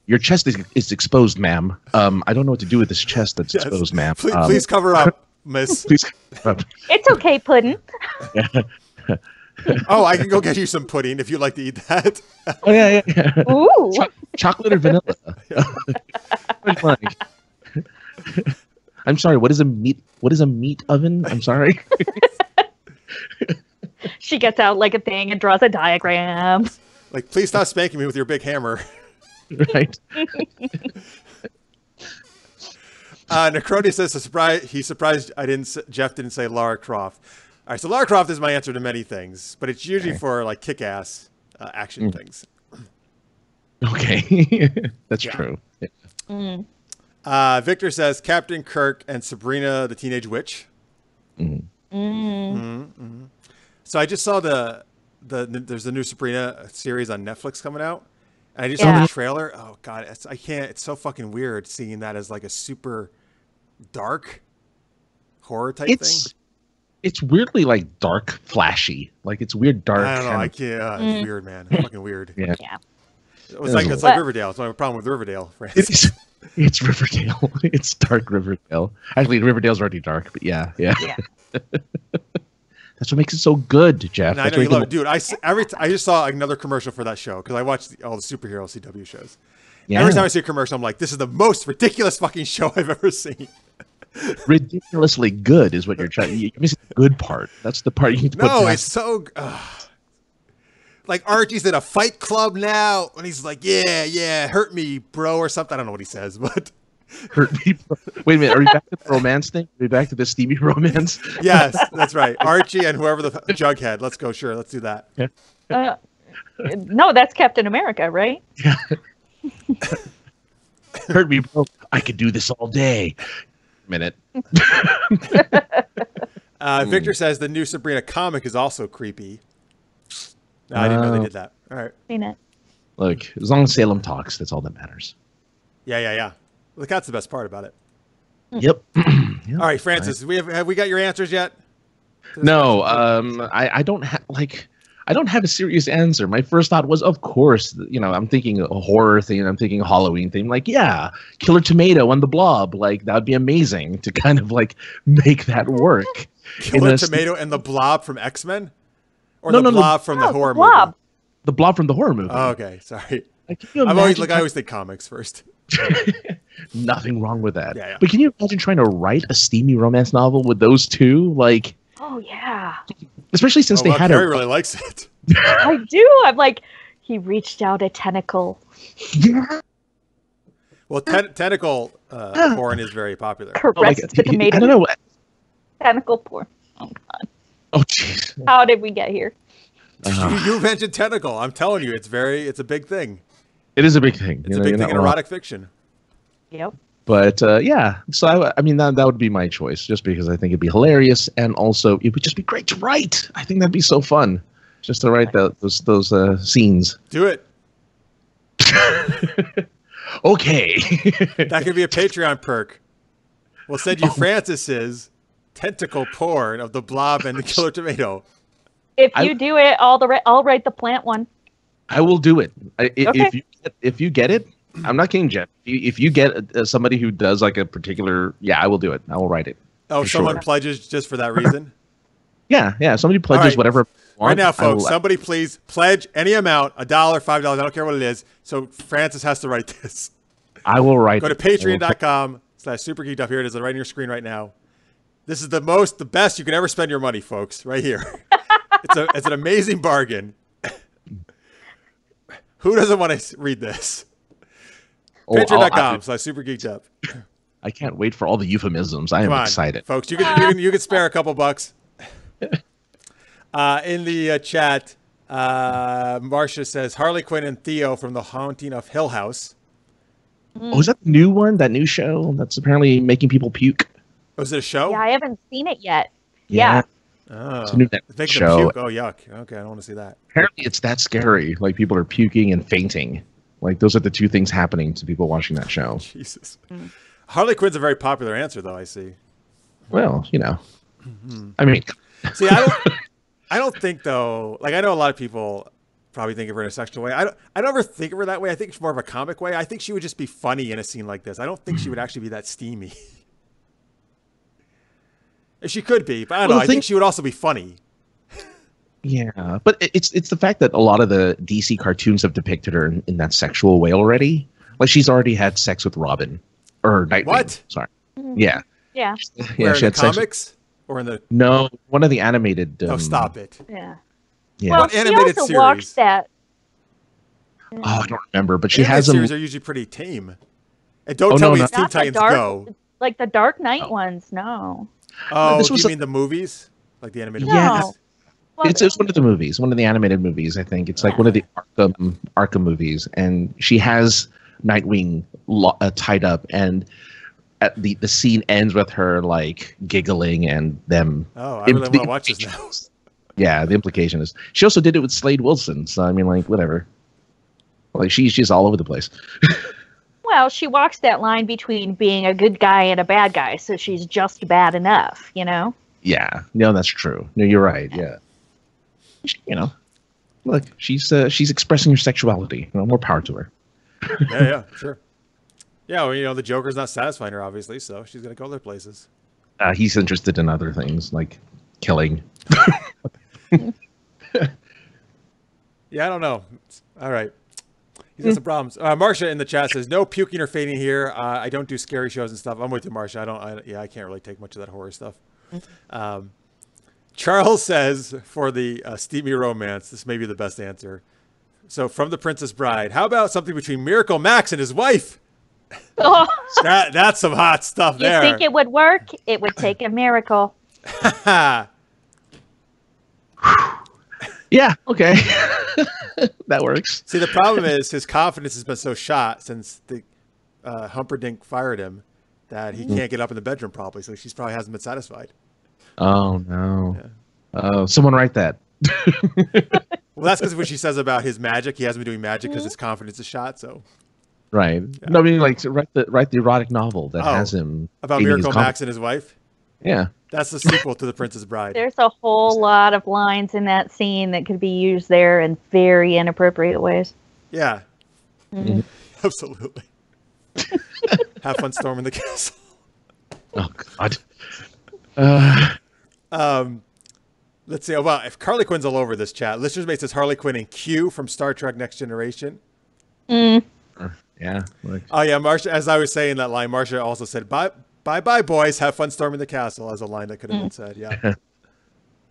Your chest is exposed, ma'am. I don't know what to do with this chest that's Yes. exposed, ma'am. Please cover up, miss. Please. It's okay, Puddin'. Oh, I can go get you some pudding if you'd like to eat that. Oh yeah. Ooh. Chocolate or vanilla? Which one? I'm sorry. What is a meat oven? I'm sorry. She gets out like a thing and draws a diagram. Like, please stop spanking me with your big hammer. Right. Necrony says he's surprised Jeff didn't say Lara Croft. All right, so Lara Croft is my answer to many things, but it's usually for like kick-ass action things. Okay. That's true. Yeah. Victor says Captain Kirk and Sabrina the Teenage Witch. So I just saw there's a new Sabrina series on Netflix coming out, and I just saw the trailer. Oh God, it's so fucking weird seeing that as like a super dark horror type thing. It's weirdly like dark, flashy. Like it's weird dark. I don't know. kind I of- can't. It's weird, man. It's fucking weird. Yeah. Yeah. It's like But- Riverdale. It's my problem with Riverdale. Francis. It's Riverdale. It's dark Riverdale. Actually, Riverdale's already dark, but yeah. Yeah. That's what makes it so good, Jeff. And I That's know what you makes love it- it, dude. I just saw another commercial for that show because I watched all the superhero CW shows. Yeah. Every time I see a commercial, I'm like, this is the most ridiculous fucking show I've ever seen. Ridiculously good is what you're trying. You're missing the good part. That's the part you need to put No, past. it's so like Archie's in a fight club now, and he's like, yeah, hurt me, bro, or something. I don't know what he says, but hurt people. Wait a minute. Are we back to the romance thing? Are we back to the Stevie romance? yes, that's right. Archie and whoever the Jughead. Let's go. Sure, let's do that. No, that's Captain America, right? Hurt me, bro. I could do this all day. Minute. Victor says the new Sabrina comic is also creepy. No, I didn't know they did that. All right. Seen it. Look, as long as Salem talks, that's all that matters. Yeah. Look, that's the best part about it. Yep. Yep. All right, Francis, have we got your answers yet? No, I don't have I don't have a serious answer. My first thought was, of course, I'm thinking a horror thing. I'm thinking a Halloween thing. Like, yeah, Killer Tomato on the Blob. Like, that would be amazing to kind of like make that work. Killer Tomato and the Blob from X-Men, or No, the no, no. Blob from the horror Blob. movie. The Blob from the horror movie. Oh, okay, sorry. Like, can you I imagine always think comics first. Nothing wrong with that. Yeah. But can you imagine trying to write a steamy romance novel with those two? Like, Oh yeah, especially since they had Carrie a really likes it. I do. I'm like, he reached out a tentacle. yeah. Well, tentacle porn is very popular. Caressed the tomato. I don't know. Tentacle porn. Oh god. Oh jeez. How did we get here? You mentioned tentacle. I'm telling you, it's a big thing. It is a big thing. It's a big thing in erotic fiction. Yep. But yeah, so I mean that would be my choice, just because I think it'd be hilarious, and also it would just be great to write. I think that'd be so fun, just to write those scenes. Do it. Okay. That could be a Patreon perk. We'll send you Francis's tentacle porn of the Blob and the Killer Tomato. If you do it, I'll write the plant one. I will do it. Okay. If you get it, I'm not kidding, Jeff. If you get somebody who does like a particular, I will do it. I will write it. Oh, For someone sure. pledges just for that reason? Yeah. Somebody pledges right. whatever. Right now, folks, somebody please pledge any amount, $1, $5, I don't care what it is. So Francis has to write this. I will write. Go to patreon.com/supergeeked. Here it is right on your screen right now. This is the best you can ever spend your money, folks, right here. It's an amazing bargain. Who doesn't want to read this? Patreon.com/supergeeked. I can't wait for all the euphemisms. I am Come on, excited. folks. You can spare a couple bucks. In the chat, Marcia says Harley Quinn and Theo from The Haunting of Hill House. Oh, is that the new one? That new show that's apparently making people puke? Was it a show? Yeah, I haven't seen it yet. Yeah. Oh, It's a new Netflix it's making show. them puke. Oh, yuck. Okay, I don't want to see that. Apparently, it's that scary. Like, people are puking and fainting. Like, those are the two things happening to people watching that show. Jesus. Harley Quinn's a very popular answer, though, I see. Well, I mean, See, I don't think, though, like, I know a lot of people probably think of her in a sexual way. I don't ever think of her that way. I think it's more of a comic way. I think she would just be funny in a scene like this. I don't think she would actually be that steamy. She could be, but I don't know. I think she would also be funny. yeah, but it's the fact that a lot of the DC cartoons have depicted her in that sexual way already. Like, she's already had sex with Robin or Nightwing. What? Sorry. Yeah. Yeah. Where, in she the had sex. comics? Or in the... No, one of the animated. Oh, stop it. Yeah. Yeah. Well, What she animated also series? walks that. Oh, I don't remember, but she Animated has them. series are usually pretty tame. And don't Oh, tell no, me no. it's Teen Not the Titans dark, Go. like the Dark Knight Oh. ones. No. Oh, This do was you a- mean the movies? Like the animated Yeah. movies? Well, It's one of the movies, one of the animated movies. I think it's like one of the Arkham movies, and she has Nightwing tied up, and at the scene ends with her like giggling and them. Oh, I really want to watch this now. Yeah, the implication is she also did it with Slade Wilson. So I mean, like, whatever. Like, she's all over the place. Well, she walks that line between being a good guy and a bad guy, so she's just bad enough, Yeah, no, that's true. No, you're right. Yeah, look, she's expressing her sexuality. More power to her. Yeah, sure. Yeah, well, the Joker's not satisfying her, obviously, so she's going to go other places. He's interested in other things like killing. Yeah, I don't know. All right. He's got some problems. Marcia in the chat says, no puking or fainting here. I don't do scary shows and stuff. I'm with you, Marcia. I can't really take much of that horror stuff. Charles says, for the steamy romance, this may be the best answer. So, from The Princess Bride, how about something between Miracle Max and his wife? Oh, That's some hot stuff you there. think it would work? It would take a miracle. Yeah, okay, that works. See, the problem is his confidence has been so shot since the Humperdinck fired him that he can't get up in the bedroom probably, so she probably hasn't been satisfied. Oh no. Yeah. Oh, someone write that. Well, that's because what she says about his magic. He hasn't been doing magic because his confidence is shot. So Right. Yeah. No, I mean, like, write the erotic novel that has him about gaining his Miracle Max and his wife. Yeah. That's the sequel to The Princess Bride. There's a whole lot of lines in that scene that could be used there in very inappropriate ways. Yeah, Mhm. absolutely. Have fun storming the castle. Oh God. Let's see. Oh, well, if Harley Quinn's all over this chat, listeners mate says Harley Quinn and Q from Star Trek Next Generation. Mm. Yeah. Like, Oh yeah, Marsha. As I was saying that line, Marsha also said, "Bye, boys. Have fun storming the castle." As a line that could have been said. Yeah.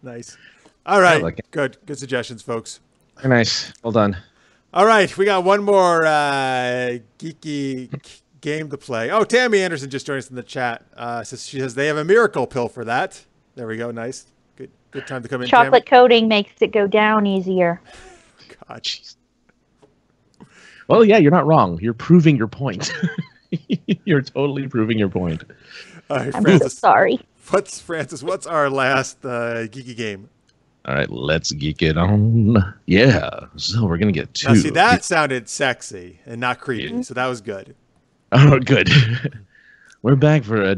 Nice. All right. like it. Good suggestions, folks. very nice. Well done. All right, we got one more geeky game to play. Oh, Tammy Anderson just joined us in the chat. She says they have a miracle pill for that. There we go. Nice. Good time to come in. Chocolate coating makes it go down easier. Tammy. God, jeez. Well, yeah, you're not wrong. You're proving your point. You're totally proving your point. All right, I'm Francis. so sorry. What's our last geeky game? All right, let's geek it on. Yeah. So we're gonna get two. Now, see, that sounded sexy and not creepy, so that was good. Oh, good. We're back for a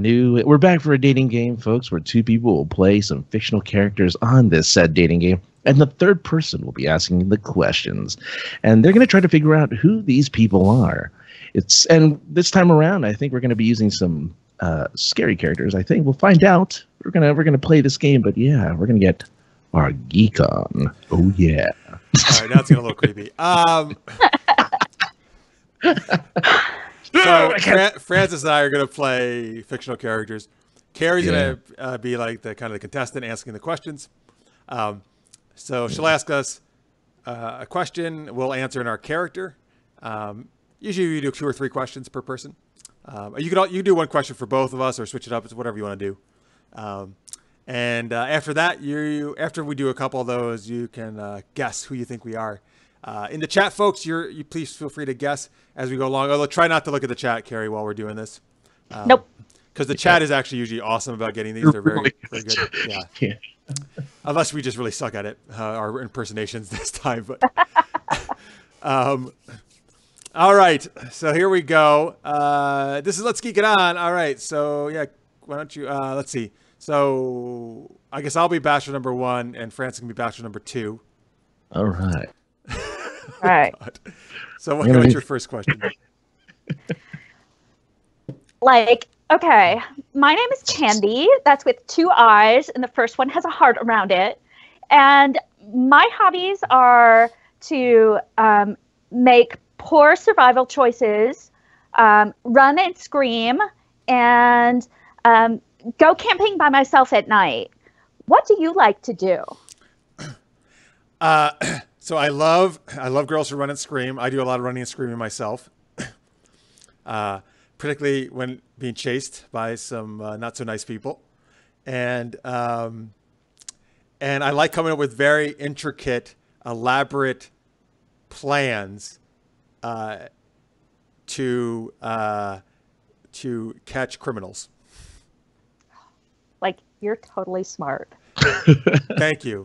dating game, folks, where two people will play some fictional characters on this said dating game, and the third person will be asking the questions. And they're going to try to figure out who these people are. And this time around, I think we're going to be using some scary characters. I think we'll find out. We're gonna play this game, but yeah, we're going to get our geek on. Oh yeah. All right, now it's getting a little creepy. So Francis and I are going to play fictional characters. Carrie's going to be like the kind of the contestant asking the questions. So she'll ask us a question. We'll answer in our character. Usually we do 2 or 3 questions per person. You can do one question for both of us or switch it up. It's whatever you want to do. And after that, after we do a couple of those, you can guess who you think we are. In the chat, folks, you please feel free to guess as we go along. Although try not to look at the chat, Carrie, while we're doing this. Nope. Because the chat is actually usually awesome about getting these. They're very, very good. Yeah. Unless we just really suck at it, our impersonations this time. But all right, so here we go. This is Let's Geek It On. All right, so yeah, why don't you? Let's see. So I guess I'll be Bachelor number 1, and Francis can be Bachelor number 2. All right. All right. So what's your first question? Okay, my name is Candy. That's with 2 eyes, and the first one has a heart around it. And my hobbies are to make poor survival choices, run and scream, and go camping by myself at night. What do you like to do? So I love girls who run and scream. I do a lot of running and screaming myself, particularly when being chased by some not so nice people, and I like coming up with very intricate, elaborate plans to catch criminals. Like, you're totally smart. Thank you.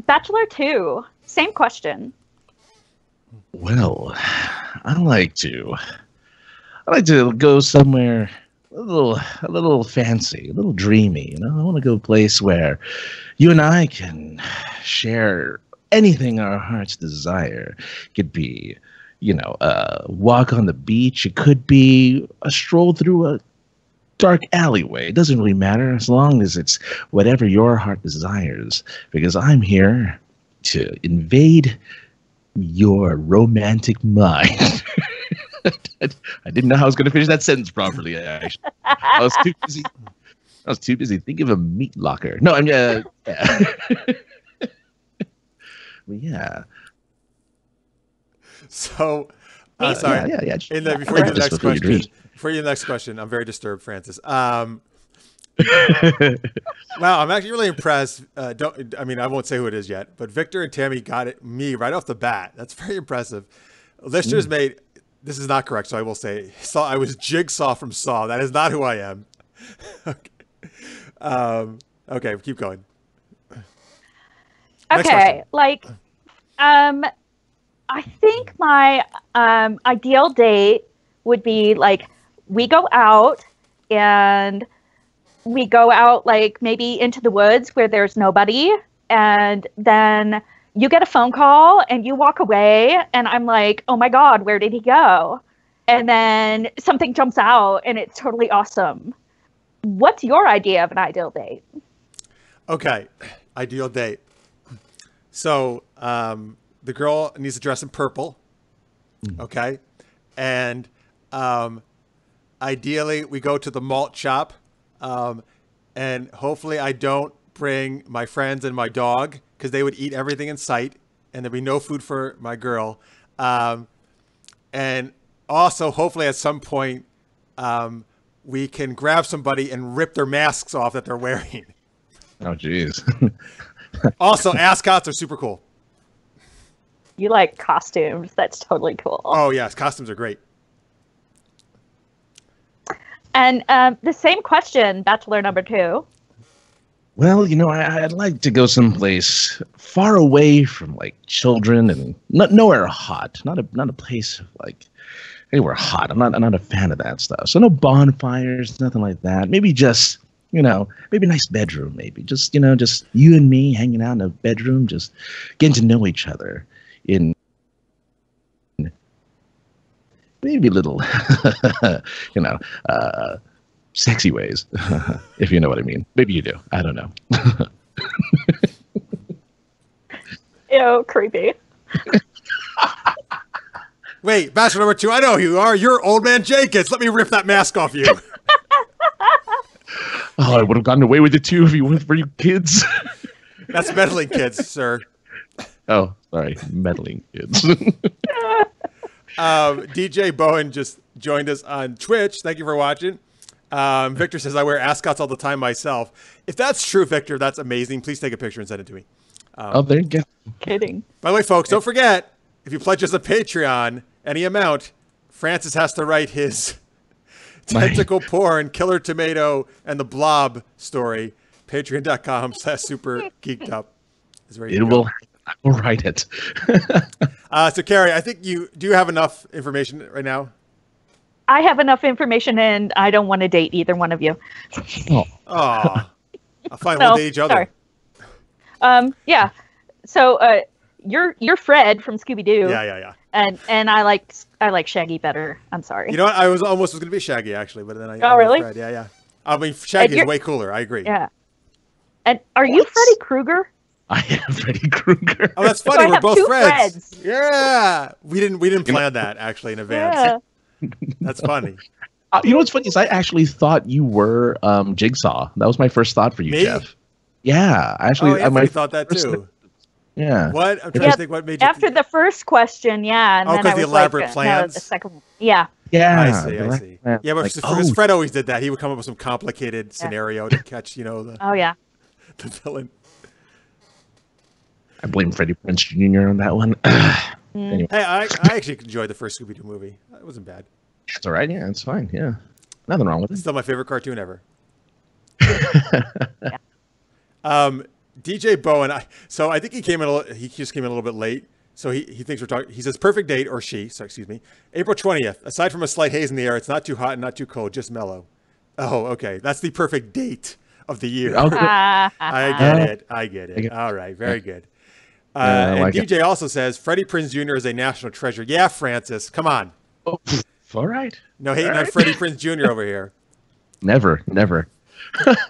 Bachelor 2, same question. Well, I like to go somewhere a little fancy, a little dreamy. You know, I want to go a place where you and I can share anything our hearts desire. It could be, a walk on the beach. It could be a stroll through a dark alleyway. It doesn't really matter as long as it's whatever your heart desires, because I'm here to invade your romantic mind. I didn't know how I was going to finish that sentence properly. Actually, I was too busy thinking of a meat locker. No, I'm yeah. Well, yeah. So, sorry. Yeah. Before you do the next question, I'm very disturbed, Francis. Wow, I'm actually really impressed. I won't say who it is yet, but Victor and Tammy got me right off the bat. That's very impressive. Listeners mate, This is not correct, so I will say Saw. I was Jigsaw from Saw. That is not who I am. Okay. Okay, keep going. Next Okay, question. I think my ideal date would be like we go out and we go out like maybe into the woods where there's nobody, and then you get a phone call and you walk away and I'm like, oh my God, where did he go? And then something jumps out and it's totally awesome. What's your idea of an ideal date? Okay, ideal date. So the girl needs to dress in purple. Okay, and ideally we go to the malt shop, and hopefully I don't bring my friends and my dog because they would eat everything in sight, and there'd be no food for my girl. And also, hopefully, at some point, we can grab somebody and rip their masks off that they're wearing. Oh, jeez. Also, ascots are super cool. You like costumes. That's totally cool. Oh, yes. Costumes are great. And the same question, Bachelor number 2. Well, I'd like to go someplace far away from like children and nowhere hot. Not a place of like anywhere hot. I'm not a fan of that stuff. So no bonfires, nothing like that. Maybe just maybe a nice bedroom. Maybe just just you and me hanging out in a bedroom, just getting to know each other in maybe little sexy ways, if you know what I mean. Maybe you do. I don't know. Ew, creepy. Wait, Bachelor number 2, I know who you are. You're Old Man Jenkins. Let me rip that mask off you. Oh, I would have gotten away with it too if you weren't for you kids. That's meddling kids, sir. Oh, sorry. Meddling kids. DJ Bowen just joined us on Twitch. Thank you for watching. Victor says, I wear ascots all the time myself. If that's true, Victor, that's amazing. Please take a picture and send it to me. Oh, there you go. Kidding. By the way, folks, don't forget, if you pledge us a Patreon, any amount, Francis has to write his tentacle porn, killer tomato, and the blob story. Patreon.com/super geeked up. I will write it. So, Carrie, I think you have enough information right now. I have enough information and I don't want to date either one of you. Oh, fine. No, We'll date each other. Sorry. Yeah. So you're Fred from Scooby-Doo. Yeah. And I like Shaggy better. I'm sorry. You know what? I was almost going to be Shaggy, actually, but then I Oh, really? Fred. Yeah. I mean, Shaggy is way cooler. I agree. Yeah. And are you Freddy Krueger? I am Freddy Krueger. Oh, that's funny. So I We're have both two Freds. Freds. Yeah. We didn't plan that actually in advance. Yeah. That's funny. You know what's funny is I actually thought you were Jigsaw. That was my first thought for you, Me? Jeff. Yeah, actually, I thought that too. Yeah. What? I'm trying to think what made you. After the first question, yeah. And Oh, then 'cause I the was elaborate like, plans? No, the second one. Yeah. Yeah. I see. Yeah, but Like, because Fred always did that. He would come up with some complicated scenario to catch, the Oh, yeah. villain. I blame Freddie Prinze Jr. on that one. Anyway, Hey, I actually enjoyed the first Scooby-Doo movie. It wasn't bad. it's all right. Yeah, it's fine. Yeah, nothing wrong with It's it. still my favorite cartoon ever. DJ Bowen. So I think he came in. He just came in a little bit late. So he thinks we're talking. He says perfect date, or she. So excuse me. April 20th. Aside from a slight haze in the air, it's not too hot and not too cold, just mellow. Oh, okay. That's the perfect date of the year. Okay. I get it. get it. All right. Very good. I And like DJ also says Freddie Prinze Jr. is a national treasure. Yeah, Francis. Come on. Oh, all right. No hating on Freddie Prinze Jr. over here. Never.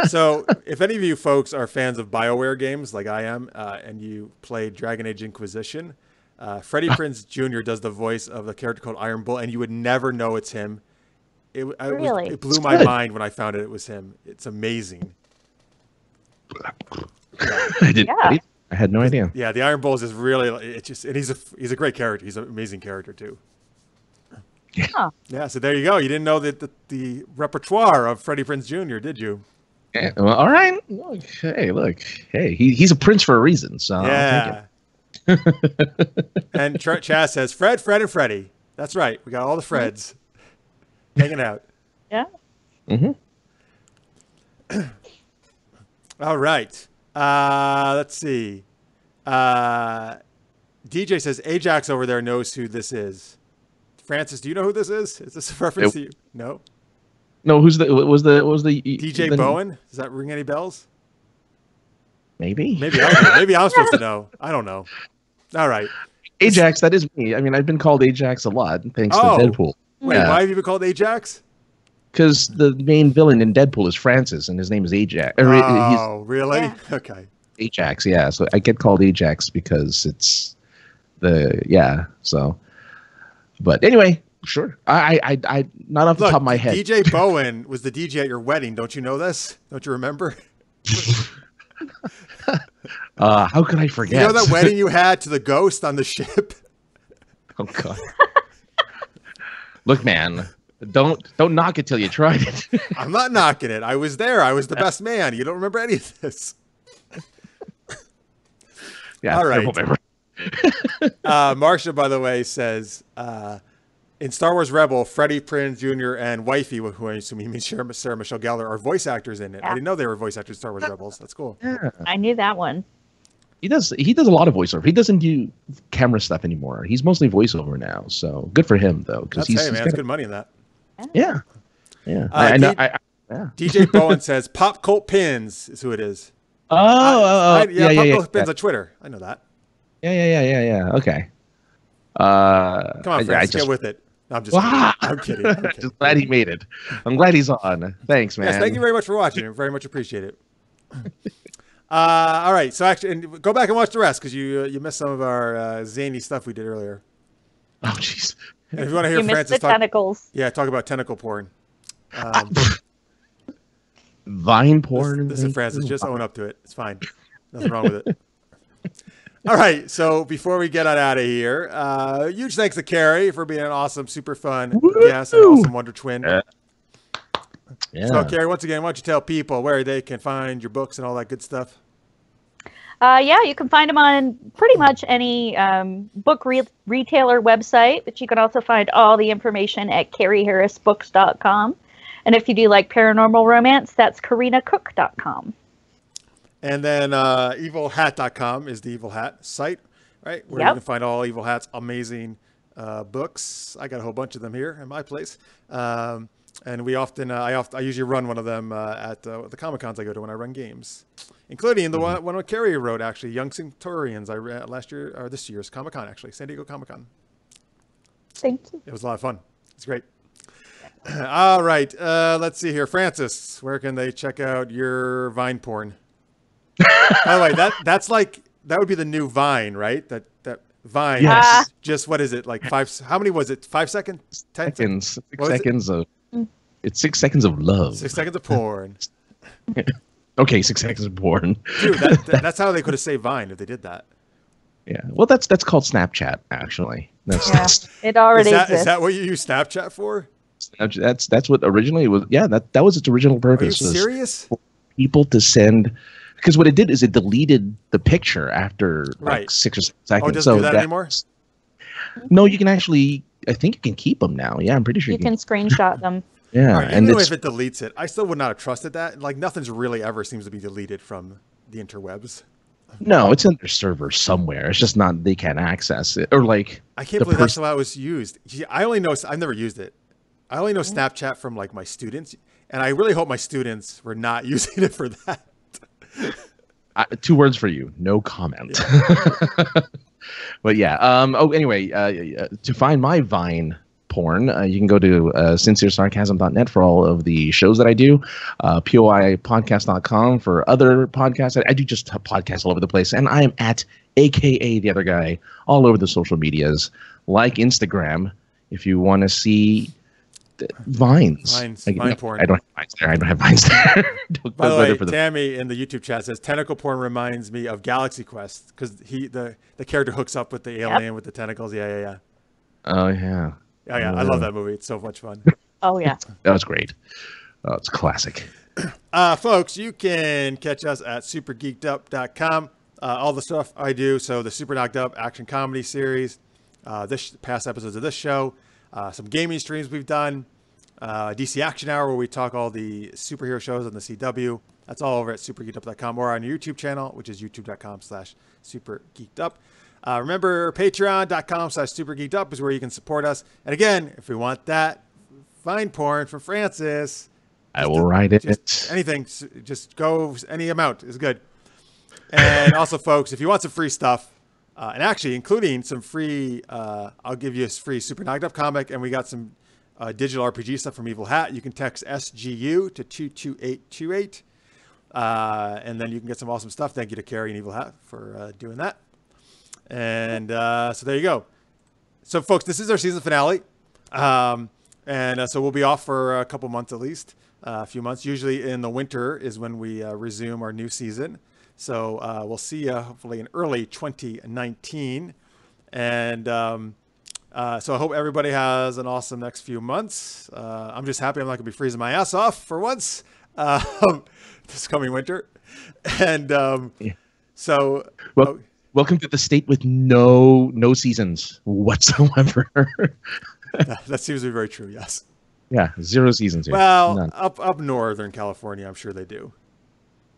So, if any of you folks are fans of BioWare games like I am, and you played Dragon Age Inquisition, Freddie Prinze Jr. does the voice of a character called Iron Bull, and you would never know it's him. Really? It blew It's my good. mind when I found it was him. It's amazing. I didn't. Yeah. I had no idea. Yeah, the Iron Bull is just really. It's just, and he's a great character. He's an amazing character too. Huh. Yeah, so there you go. You didn't know that the repertoire of Freddie Prinze Jr., did you? Yeah, well, all right. Okay, look. Hey, he's a prince for a reason. So I'll take Yeah. And Chaz says, Fred, and Freddie. That's right. We got all the Freds hanging out. Yeah. Mm-hmm. All right. Let's see. DJ says Ajax over there knows who this is. Francis, do you know who this is? Is this a reference to you? No. No, was the DJ Bowen? Does that ring any bells? Maybe. Maybe I do. Maybe I'm supposed to know. I don't know. All right. Ajax, that is me. I mean, I've been called Ajax a lot thanks to Deadpool. Wait, why have you been called Ajax? Because the main villain in Deadpool is Francis, and his name is Ajax. Oh, really? Yeah. Okay. Ajax, yeah. So I get called Ajax because it's so. But anyway, sure. I not off the top of my head. DJ Bowen was the DJ at your wedding. Don't you know this? Don't you remember? How could I forget? You know that wedding you had to the ghost on the ship? Oh God. Look, man, don't knock it till you tried it. I'm not knocking it. I was there. I was the best man. You don't remember any of this. Yeah, all right. terrible memory. Marsha, by the way, says in Star Wars Rebel, Freddie Prinze Jr. and Wifey, who I assume he means Sarah Michelle Gellar, are voice actors in it. Yeah. I didn't know they were voice actors in Star Wars Rebels. That's cool. Yeah. I knew that one. He does a lot of voiceover. He doesn't do camera stuff anymore. He's mostly voiceover now. So good for him though, because That's, hey, man, that's good money in that. Yeah. I know. Yeah. DJ Bowen says Pop Cult Pins is who it is. Yeah. Pop Cult Yeah. Pins on Twitter. I know that. Yeah. Okay. Come on, Francis, get with it. No, I'm just kidding. I'm kidding. I'm kidding. Just glad he made it. I'm glad he's on. Thanks, man. Yes, thank you very much for watching. Very much appreciate it. All right, so actually, and go back and watch the rest because you missed some of our zany stuff we did earlier. Oh, jeez. And if you want to hear You missed Francis the tentacles. talk about tentacle porn. Vine porn. Listen, Francis, just own up to it. It's fine. Nothing wrong with it. All right, so before we get on out of here, huge thanks to Carrie for being an awesome, super fun guest and awesome Wonder Twin. Yeah. So, Carrie, once again, why don't you tell people where they can find your books and all that good stuff? Yeah, you can find them on pretty much any book retailer website, but you can also find all the information at carrieharrisbooks.com. And if you do like paranormal romance, that's karinacook.com. And then evilhat.com is the Evil Hat site, right? Where you can find all Evil Hat's amazing books. I got a whole bunch of them here in my place. And we often, I usually run one of them at the Comic-Cons I go to when I run games, including the one Carrie wrote, actually, Young Centurions. I read last year, or this year's Comic-Con, actually, San Diego Comic-Con. Thank you. It was a lot of fun. It's great. All right. Let's see here. Francis, where can they check out your Vine porn? By the way, that would be the new Vine, right? That Vine. Yes. Just what is it? Like how many was it? 5 seconds? 10 seconds. 6 What was it? seconds of. It's 6 seconds of love. 6 seconds of porn. Okay, 6 seconds of porn. Dude, that's how they could have saved Vine if they did that. Yeah. Well, that's called Snapchat, actually. That's It already Is exists. that what you use Snapchat for? that's what originally was. Yeah, that was its original Are you purpose. Was serious? for people to send, because what it did is it deleted the picture after Right. like 6 or 7 seconds. Oh, it doesn't do that anymore? No, you can actually. I think you can keep them now. Yeah, I'm pretty sure You can screenshot them. Yeah, All right, and even it's, if it deletes it, I still would not have trusted that. Like nothing's really ever seems to be deleted from the interwebs. no, it's in their server somewhere. It's just not. They can't access it, or like I can't the believe that's how it was used. I only know I've never used it. I only know Snapchat from like my students, and I really hope my students were not using it for that. 2 words for you. No comment. But yeah. Anyway, to find my Vine porn, you can go to sinceresarcasm.net for all of the shows that I do. POIpodcast.com for other podcasts. I do just podcasts all over the place, and I am at AKA the other guy all over the social medias, like Instagram. If you want to see Vines. Vine porn. I don't have Vines there. I don't have Vines there. By the way, Tammy in the YouTube chat says tentacle porn reminds me of Galaxy Quest because the character hooks up with the alien with the tentacles. Yeah. Oh yeah. Yeah. I love that movie. It's so much fun. Oh, yeah. That was great. Oh, it's classic. Folks, you can catch us at supergeekedup.com. All the stuff I do. So the Super Knocked Up action comedy series, past episodes of this show. some gaming streams we've done, DC Action Hour where we talk all the superhero shows on the CW. That's all over at supergeekedup.com or on our YouTube channel, which is youtube.com/supergeekedup. Remember, patreon.com/supergeekedup is where you can support us. And again, if we want that fine porn from Francis, I will write it. just anything, just go, any amount is good. And also, folks, if you want some free stuff, and actually including some free, I'll give you a free Super Knocked Up comic, and we got some digital RPG stuff from Evil Hat. You can text SGU to 22828, and then you can get some awesome stuff. Thank you to Carrie and Evil Hat for doing that. And so there you go. So, folks, this is our season finale. So we'll be off for a couple months at least, a few months. Usually in the winter is when we resume our new season. So we'll see you hopefully in early 2019. And so I hope everybody has an awesome next few months. I'm just happy I'm not going to be freezing my ass off for once this coming winter. And so... Well, welcome to the state with no seasons whatsoever. That seems to be very true, yes. Yeah, 0 seasons here. Well, None. up northern California, I'm sure they do.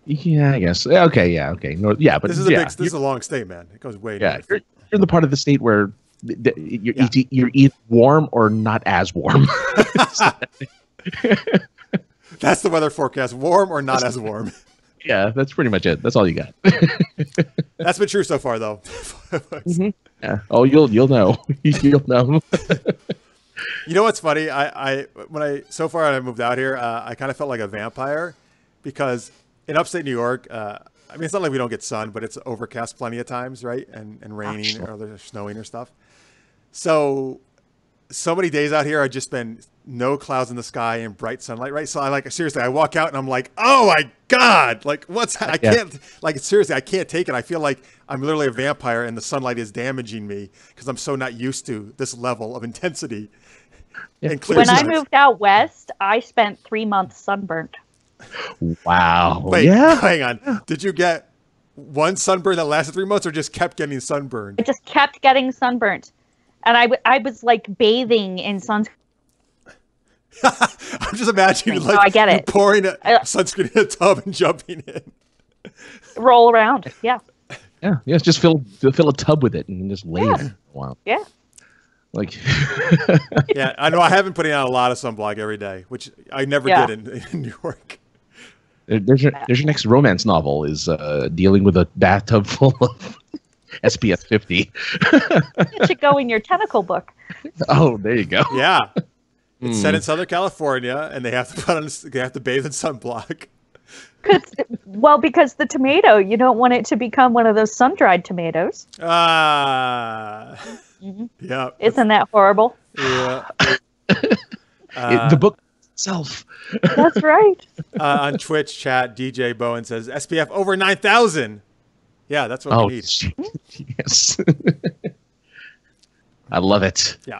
Yeah, I guess. Okay, yeah, okay. No, yeah, but This is this is a long stay, man. It goes way north. You're in the part of the state where you're either warm or not as warm. That's the weather forecast. Warm or not as warm. Yeah, that's pretty much it. That's all you got. That's been true so far, though. Mm-hmm. Yeah. Oh, you'll know. You'll know. You know what's funny? When I moved out here, I kind of felt like a vampire because in upstate New York, I mean, it's not like we don't get sun, but it's overcast plenty of times, right? And raining or snowing or stuff. So many days out here, I've just been no clouds in the sky and bright sunlight, right? So seriously, I walk out and I'm like, oh my God, like I can't, seriously, I can't take it. I feel like I'm literally a vampire and the sunlight is damaging me because I'm so not used to this level of intensity. Yeah. And clear When I skies. moved out west, I spent 3 months sunburned. Wow. Wait, Yeah. hang on. Did you get one sunburn that lasted 3 months or just kept getting sunburned? I just kept getting sunburnt. And I was like bathing in sunscreen. I'm just imagining No, I get you it. pouring sunscreen in a tub and jumping in. Roll around. Yeah. Yeah. Just fill a tub with it and just lay in it. Wow. Yeah. Like. Yeah, I know. I have been putting on a lot of sunblock every day, which I never did in New York. There's your next romance novel is dealing with a bathtub full of SPF 50. It should go in your tentacle book. Oh, there you go. Yeah, it's set in Southern California, and they have to bathe in sunblock. Because the tomato, you don't want it to become one of those sun-dried tomatoes. Yeah. Isn't that horrible? Yeah. The book itself. That's right. On Twitch chat, DJ Bowen says SPF over 9,000. Yeah, that's what we need. Yes. I love it. Yeah.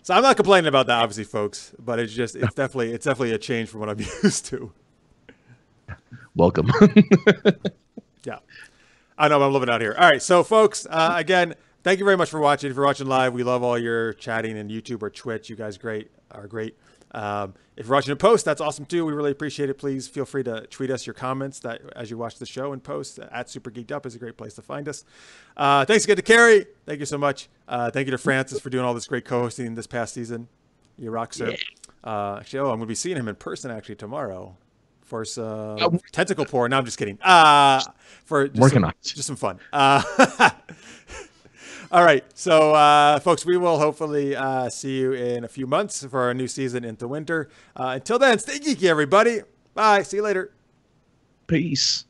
So I'm not complaining about that, obviously, folks, but it's definitely a change from what I'm used to. Welcome. Yeah. I know, but I'm living out here. All right. So, folks, again, thank you very much for watching. If you're watching live, we love all your chatting in YouTube or Twitch. You guys are great. If you're watching a post, that's awesome too. We really appreciate it. Please feel free to tweet us your comments that as you watch the show and post at Super Geeked Up is a great place to find us. Thanks again to Carrie. Thank you so much. Thank you to Francis for doing all this great co-hosting this past season. You rock, sir. Yeah. Actually, I'm going to be seeing him in person actually tomorrow for some tentacle porn. No, I'm just kidding. For just some fun. All right. So, folks, we will hopefully see you in a few months for our new season into winter. Until then, stay geeky, everybody. Bye. See you later. Peace.